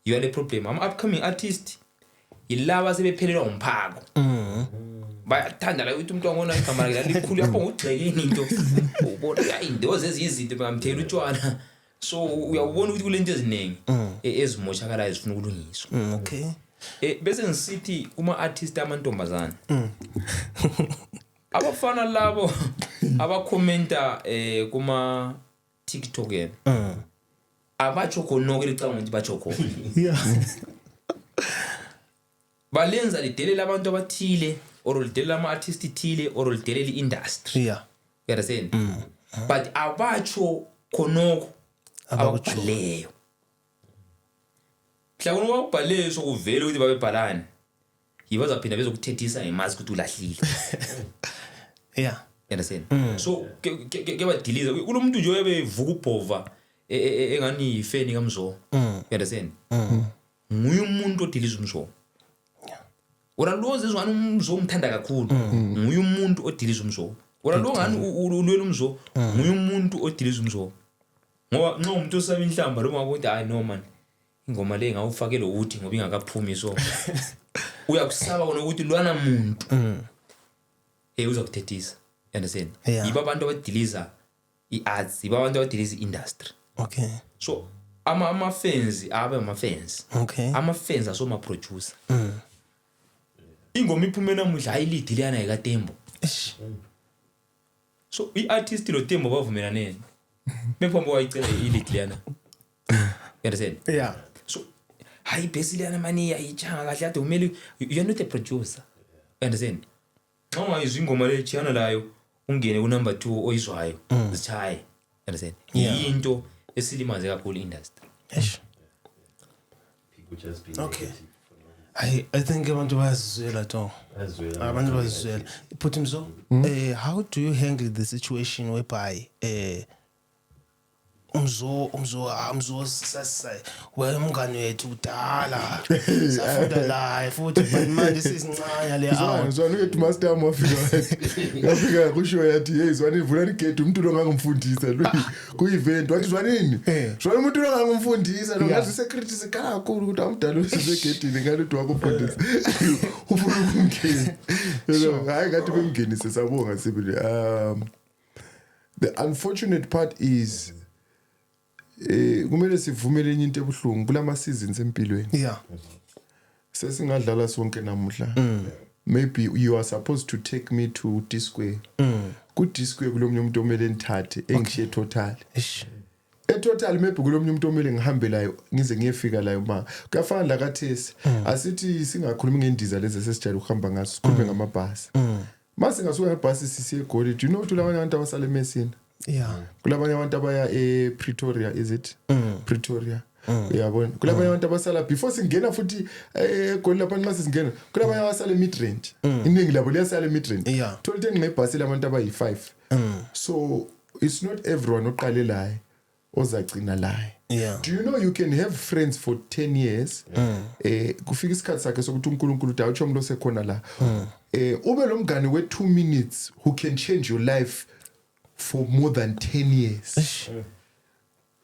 You are the problem. Ama upcoming artist yilaba sebephelelwa umphako. Bayathanda la ukuthi umuntu ongona igama lakhe likhulu yapho ngugcekeni into. Ubona indoze eziyizinto bangamthela utshwana. So uyabona ukuthi kulento eziningi ezimoshakala ezifuna ukulungiswa. Okay. Bese ngisithi kuma artist amantombazana. Abafana labo abakhomenta kuma TikTok abacho khona licanga ukuthi bacho khona. Yeah. Balenza lidelela abantu abathile or lidelela ama artist thile or lidelela industry. Yeah. You understand? But abacho khonoko abakubhaleyo. Mhlawumbe wabhaleyo sokuvela ukuthi babebhalana. Yibaza phinda bezokuthethisa ngemazi ukuthi ulahlile. Yeah. You understand? So ke badiliza kulomuntu nje oyabe evuka ubhova engani yifeni kamzo. You understand? Nguye umuntu odiliza umzo. Ora loze ezwana umzo umthanda kakhulu. Nguye umuntu odiliza umzo. Ora lo ngani ulwela umzo, nguye umuntu odiliza umzo. Ngoba nxa umuntu osaba inhlamba lo ngakuthi hayi no man. Ingoma le ngawufakele uthi ngoba ingakaphumi so. Uyakusaba kona ukuthi lwana muntu. Uzakuthethisa. You understand? Yiba abantu abadiliza iarts, yiba abantu abadiliza industry. Okay. So ama fans abe ama fans. Okay. Ama fans asoma producer. Ingoma iphume namuhla ayilidi liyana ekaTembo. So iartist lo Tembo bavumelane. Mephambo wayicela ilidi liyana. You understand? Yeah. So hayi base liyana mani ayichanga kahle ade umeli you are not a producer. You understand? Nxa izwi ingoma le chiyana layo ungene ku number 2 oyizwayo zichaye. Understand? Into esilimaze kakhulu industry. Yes. People just be Okay. I think abantu bayazizwela to. Abantu bayazizwela. Put him so. How do you handle the situation whereby umzo sasai wemngane wethu udala safunda la futhi but manje sisincanya le hour Zwani wethu master wafika kusho yathi hey zwani ivula igate umuntu lo ngangimfundisa lo ku event wathi zwanini zwani umuntu lo ngangimfundisa lo ngathi security sikakhulu ukuthi amdala usegate ngale uthi wakufundisa ufuna ukungena hayi ngathi bemngenise sabonga sibili the unfortunate part is kumele sivumele into ebuhlungu kulama seasons empilweni. Yeah. Sesingadlala sonke namuhla. Maybe you are supposed to take me to Disque. Ku Disque kulomnye umuntu omele nithathe engishiye total. Total maybe kulomnye umuntu omele ngihambe layo ngize ngiyefika layo ma. Kuyafana la kathesi. Asithi singakhulumi ngendiza lezi sesijayela ukuhamba ngazo sikhulume ngamabhasi. Mase ngasuka ngebhasi sisiye eGoli. Do you know ukuthi labanye abantu abasala eMessina? Yeah. Kulabanye abantu abaya ePretoria is it? Pretoria. Uyabona. Kulabanye abantu abasala before singena futhi eGoli lapha nxa singena. Kulabanye abasala eMidrange. Iningi labo liyasala eMidrange. Tholite ngebhasi labantu abayi5. So it's not everyone oqalelayo ozagcina la. Yeah. Do you know you can have friends for 10 years? Kufika isikhathi sakhe sokuthi uNkulunkulu dawutsho umuntu osekhona la. Ube lo mngane we 2 minutes who can change your life for more than 10 years.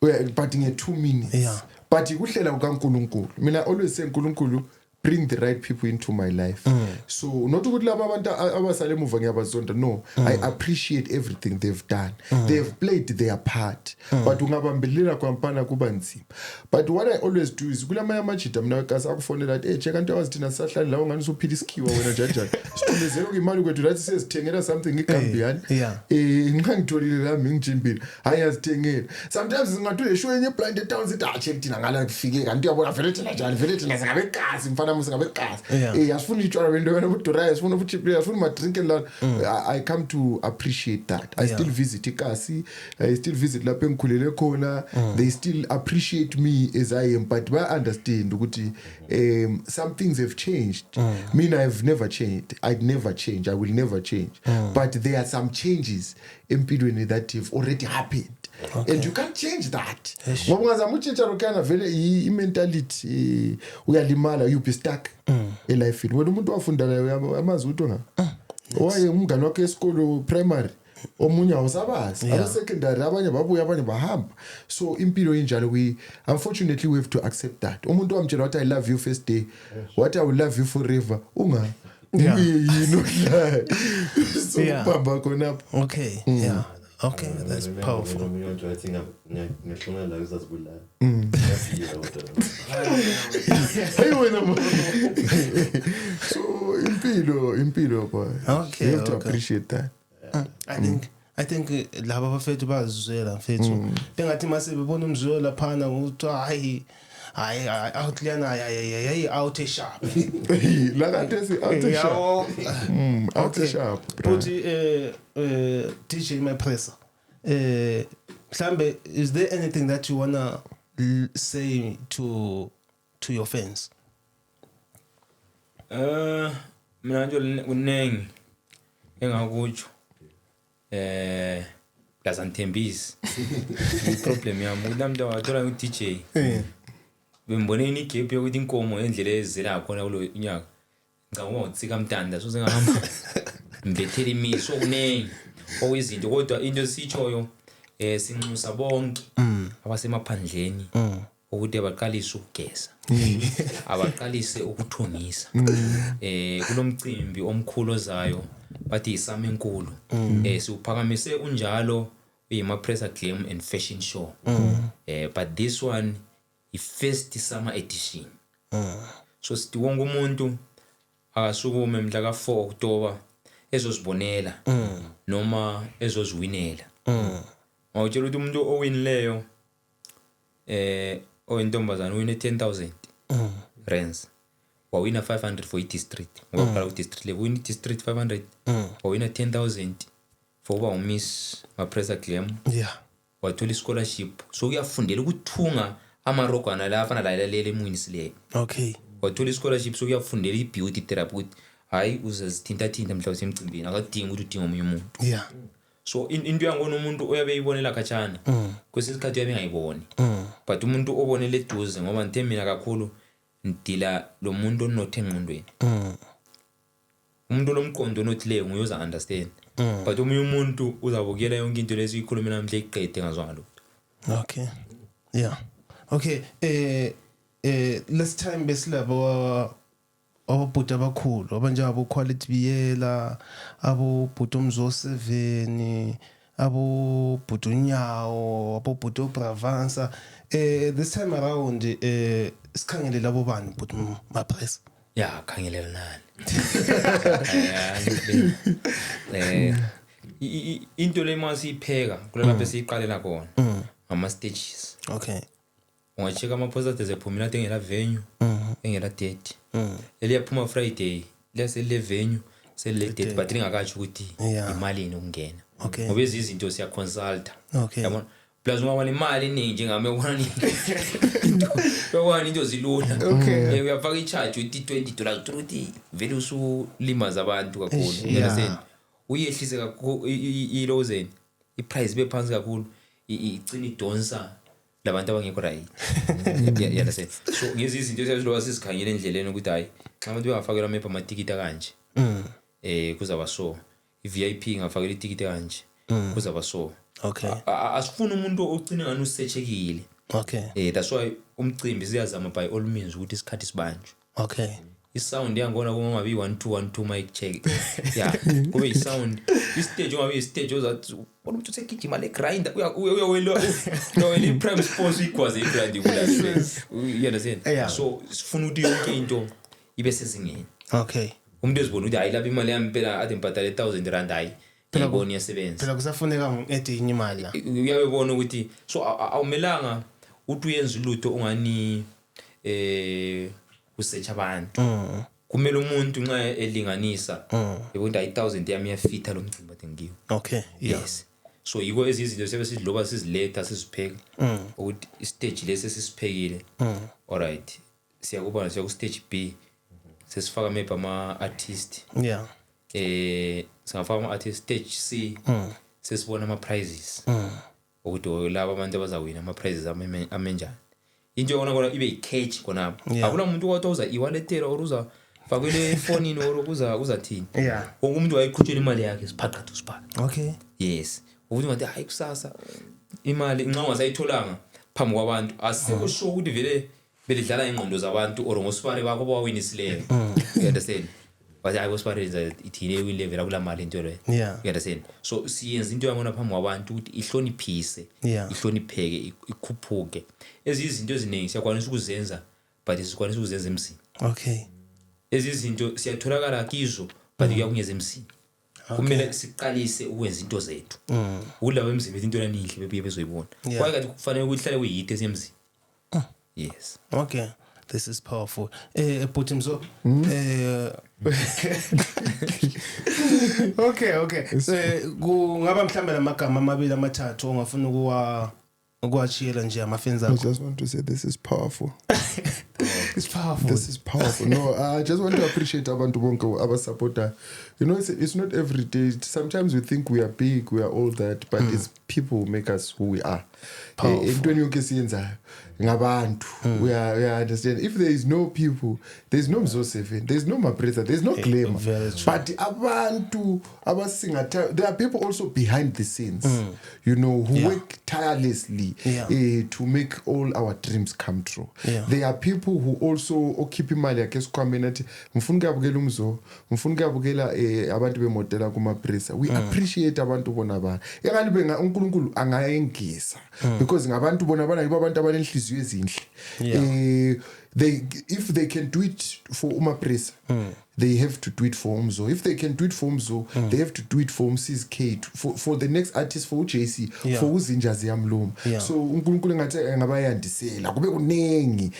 But in 2 minutes. Yeah. But ikuhlela kukaNkulunkulu. Mina always say uNkulunkulu bring the right people into my life. So not ukuthi laba abantu abasale emuva ngiyabazonda, no. I appreciate everything they've done. They've played their part. But ungabambelela kwampana kuba nzima. But what I always do is kulamanye amajida mina kasi akufonela that check kanti awazithina sahlala la ungani usuphila isikhiwa wena njani. Situmezela imali kwethu lathi sesithengela something eGambia. Nxa ngitholile la ngijimbile. Hayi azithengela. Sometimes singathule show enye blind town sithi check thina ngala kufike kanti uyabona vele thina njani vele thina singabe kasi mfana asifuna itshwala wena wena budura asifuna ubuchiple asifuna madrinke la. I come to appreciate that. I still visit ikasi, I still visit lapho engikhulele khona. They still appreciate me as I am, but I understand ukuthi some things have changed. Me, I've never changed. I'd never change. I will never change. But there are some changes empilweni that have already happened. And you can't change that. Ngoba ungazama utshintsha lokana vele i-mentality uyalimala, you be stuck elifini. Wena umuntu wafunda la amazi ukuthi nga waye umngane wakhe esikolo primary omunye awusabazi aba secondary abanye babuya abanye bahamba. So impilo injalo unfortunately we have to accept that. Umuntu wamtshela what I love you first day, what I will love you forever unga Okay. Yeah. Okay, that's powerful. So impilo boy. Okay, you have to appreciate that. I think laba bafethu bazizwela mfethu. Bengathi mase bebona umzwelo laphana ukuthi hayi outline hayi out sharp. La kanti si out sharp. Out sharp. Puthi DJ Mapressa. Mhlambe, is there anything that you wanna say to your fans? Mina nje kunengi engakutsho lazanthembisi problem yami ulamda wathola uDJ bembone ini gap yokuthi inkomo endlela ezela khona kulo unyaka ngaba utsika mtanda so sengahamba mbethela imiso kunengi owizinto kodwa into esitshoyo sinxusa bonke abasemaphandleni ukuthi abaqalise ukugeza abaqalise ukuthungisa kulomcimbi omkhulu ozayo bathi isama enkulu siuphakamise unjalo uyiMapressa Glam and Fashion Show but this one i-first summer edition so sithi wonke umuntu akasukume mhla ka4 October ezosibonela noma ezoziwinela awutshela ukuthi umuntu owinileyo oyintombazana wine 10,000 rands wawina 500 for i-district ngoba ku-district level win i-district 500 wawina 10,000 for uba uMiss Mapressa Glam wathola i-scholarship so uyafundela ukuthunga amarogwana la afana la lele emunisile. Okay, wathola i-scholarship so uyafundela i-beauty therapy ukuthi hayi uzazithinta mhla usemcimbini akadingi ukuthi udinga omunye umuntu. So into yangona umuntu oyabe eyibonela khatshana kwesikhathi uyabe engayiboni but umuntu obonele eduze ngoba ngithe mina kakhulu ndila lo muntu onothe engqondweni umuntu lomqondo nothileyo nguyoza understand but omunye umuntu uzabukela yonke into lesiyikhuluma namhle iqede ngazwanga lutho. Okay, yeah, okay. Last time besilabo abobhuti abakhulu abanjengabo Quality Biyela, abobhuti Umzo 7, abobhuti Unyawo, abobhuti Bravansa. This time around sikhangele labo bani bhuti Mapressa? Yeah, khangelela nani. Into le masiyipheka kulapho siyiqalela khona ama stages. Okay. Ungacheka ama-posters ephumile athi engela venue engela date eliyaphuma Friday lesele venue sele date but lingakatsho ukuthi imalini ukungena ngoba izinto siya consult yabona plus ngoba imali eningi njengami ubona into zilula uyafaka i-charge $20 ukuthi vele usulimaza abantu kakhulu uyaseni uyehlise kakhulu ilozeni iprice bephansi kakhulu igcina idonsa labantu abangekho right. You understand? So ngezi izinto ezilowa sisikhangela endleleni ukuthi hayi xa abantu bengafakela map amatikiti kanje kuzaba so i-VIP ngafakela itikiti kanje kuzaba so. Okay. Asifuna umuntu ogcina ngani usechekile. Okay. That's why umcimbi siyazama by all means ukuthi isikhathi sibanjwe. Okay. Isound yangona kuma bi 1 2 mic check. Yeah, kube isound. Istage uma stage ozathi umuntu usekigima le grinder uyawela no le prime sponsor ikwaze ibrand kula. You understand? So sifuna ukuthi yonke into ibe sezingeni. Okay. Umuntu ezibona ukuthi hayi lapha imali yami phela ade ngibhadale 1000 rand hayi. Ngibona iyasebenza. Phela kusafuneka edinye imali la. Uyabona ukuthi so awumelanga uthi uyenza ulutho ungani usearch abantu. Kumele umuntu nxa elinganisa yebona 1000 yami yafitha lo mcimbi ade ngiwo. Okay. Yes. So yiko ezizinto sebesidloba siziletha sizipheka ukuthi istage lesi sisiphekile. Alright. Siyakuba siya ku stage B. Sesifaka maybe ama artist. Yeah. Singafaka ama artist stage C. Sesibona ama prizes. Ukuthi laba abantu abazawina ama prizes amenjani. Into yona ibe i-catch khona. Akula umuntu kodwa uza i-walletera or uza fakele phone or kuza thini. Yeah. Umuntu wayikhutshela imali yakhe siphaqa to siphaqa. Okay. Yes. Ukuthi ngathi hayi kusasa imali nxa ungasayitholanga phambi kwabantu asikho sure ukuthi vele belidlala ingqondo zabantu or ngosipare bakho bawinisile. You understand? But I was worried that ithine level akula mali into le. Yeah. You understand? So siyenza into yangona phambi kwabantu ukuthi ihloniphise, ihlonipheke, ikhuphuke. Izinto eziningi siyakwanisa ukuzenza but sikwanisa ukuzenza emsini. Okay. Izinto siyatholakala kizo but kuyakunyeza emsini. Kumele siqalise ukwenza into zethu. Ulawo emzini into lanihle bebuye bezoyibona. Kwaye kanti kufanele ukuthi hlale kuyite esemzini. Yes. Okay. This is powerful. But so okay. Kungaba mhlambe lamagama amabili amathathu ongafuna ukuwachiyela nje amafans akho. I just want to say this is powerful. It's powerful. This is powerful. No, I just want to appreciate abantu bonke abasupporter. You know, it's not every day. Sometimes we think we are big, we are all that, but it's people who make us who we are. Entweni yonke siyenzayo ngabantu. We understand. If there is no people, there is no Mzo7, there is no Mapresa, there is no Glamour. But abantu abasinga, there are people also behind the scenes, you know, who work tirelessly to make all our dreams come true. There are people who also keep imali yakhe esikhwameni athi ngifuna ukuyabukela umzo, ngifuna ukuyabukela abantu bemodela kuMapresa. We appreciate abantu bona ba. Engani benga uNkulunkulu angayengisa because ngabantu bona bana yibo abantu abanenhliziyo ezinhle. If they can do it for Umapresa, they have to do it for Umzo. If they can do it for Umzo, they have to do it for Mrs. K, for the next artist, for JC, for uzinjazi yamloma. So uNkulunkulu ngathi ngabayandisela kube kunengi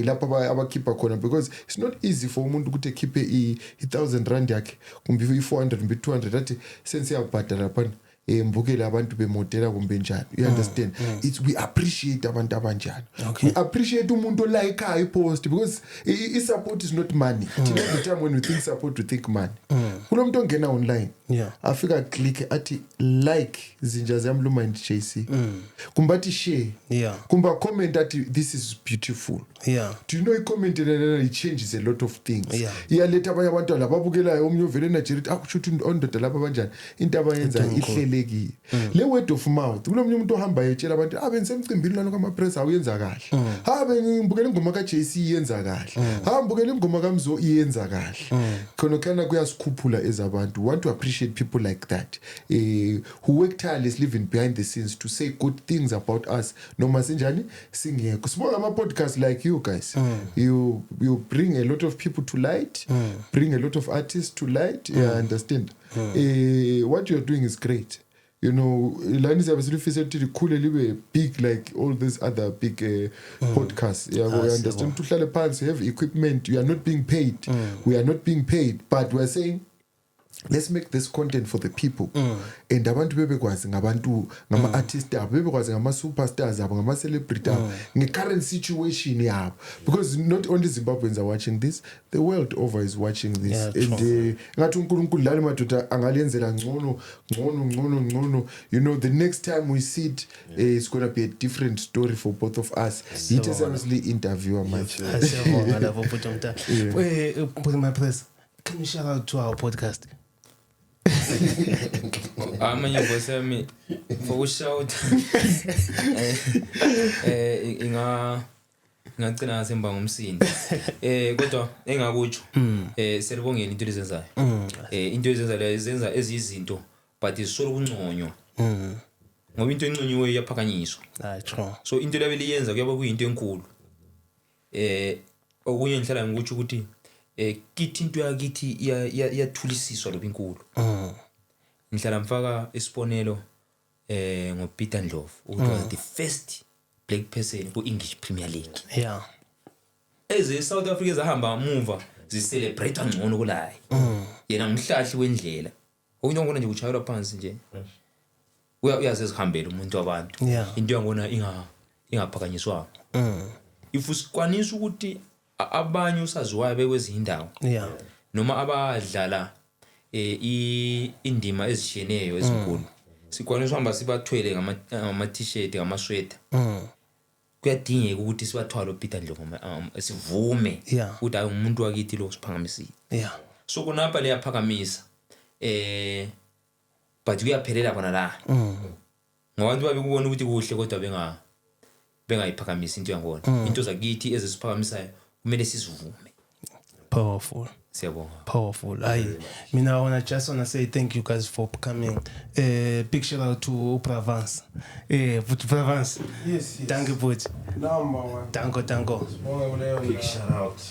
lapha abakhipha khona because it's not easy for umuntu ukuthi ekhiphe i1000 rand yakhe kumbe i400 kumbe 200 athi sense yabhadala lapha mbukela abantu bemodela kumbe njani. You understand? We appreciate abantu abanjani. We appreciate umuntu like I post because support is not money. The time when we think support, we think money. Kulo muntu ongena online afika click athi like zinjazi yamluma and JC. Kumba athi share. Kumba comment athi this is beautiful. Do you know a comment it changes a lot of things. Iyaleta abanye abantu lababukelayo omnye ovele Nigeria akushuthi ondoda lapha kanjani into abayenza ihlele le word of mouth kulomnye umuntu ohamba etshela abantu abenze emcimbini lana kwaMapresa uyenza kahle ngibukela ingoma kaJC iyenza kahle ngibukela ingoma kaMzo iyenza kahle khona kuyasikhuphula ezabantu. Want to appreciate people like that who work tirelessly living behind the scenes to say good things about us noma sinjani singekho. Sibonga ama podcast like you guys. You bring a lot of people to light, bring a lot of artists to light. Understand? What you're doing is great. You know, Lani is absolutely cool, big like all these other big podcasts. We understand. To Hlale Pants, you have equipment. You are not being paid. We are not being paid, but we are saying let's make this content for the people and abantu bebekwazi ngabantu ngama-artist abo bebekwazi ngama-superstars abo ngama-celebrity abo nge-current situation yabo because not only Zimbabweans are watching this, the world over is watching this. And ngathi uNkulunkulu lali madoda angaliyenzela ngcono. You know, the next time we sit, it's going to be a different story for both of us. It is honestly interviewer much. My press, can you shout out to our podcast? Amanye voice yami for shout ngagcina semba ngomsindi kodwa engakutsho selibongeni into lezenzayo into lezenzayo izenza ezizinto but isolo kunconywa ngoba into enconyiwe iyaphakanyiswa True. so into leyo liyenza kuyaba kuyinto enkulu okunye ngihlala ngikutsho ukuthi kithi into yakithi iyathulisiswa lobo inkulu ngihlala mfaka isibonelo ngoPeter Ndlovu ukuthi the first black person ku English Premier League South Africa zahamba muva zicelebrate ngcono kulaye yena ngumhlahli wendlela okunye ngona nje kuchayela phansi nje uyaze zihambela umuntu wabantu into yangona ingaphakanyiswa if usikwanisa ukuthi abanye usaziwayo bekwezinye indawo noma abadlala indima ezishiyeneyo ezinkulu sikwanisa uhamba sibathwele ngama t-shirt ngamasweater kuyadingeka ukuthi sibathwale uPeter Ndlovu sivume ukuthi ayi umuntu wakithi lo siphakamisile so kunapha leyaphakamisa but kuyaphelela khona la ngabantu babekubona ukuthi kuhle kodwa bengayiphakamisa into yangona into zakithi ezisiphakamisayo kumele sizivume. Powerful. Powerful. I just want to say thank you guys for coming. Big shout out to Provence. Provence. Yes. Thank you, Put. Number one. Tango. Big shout out.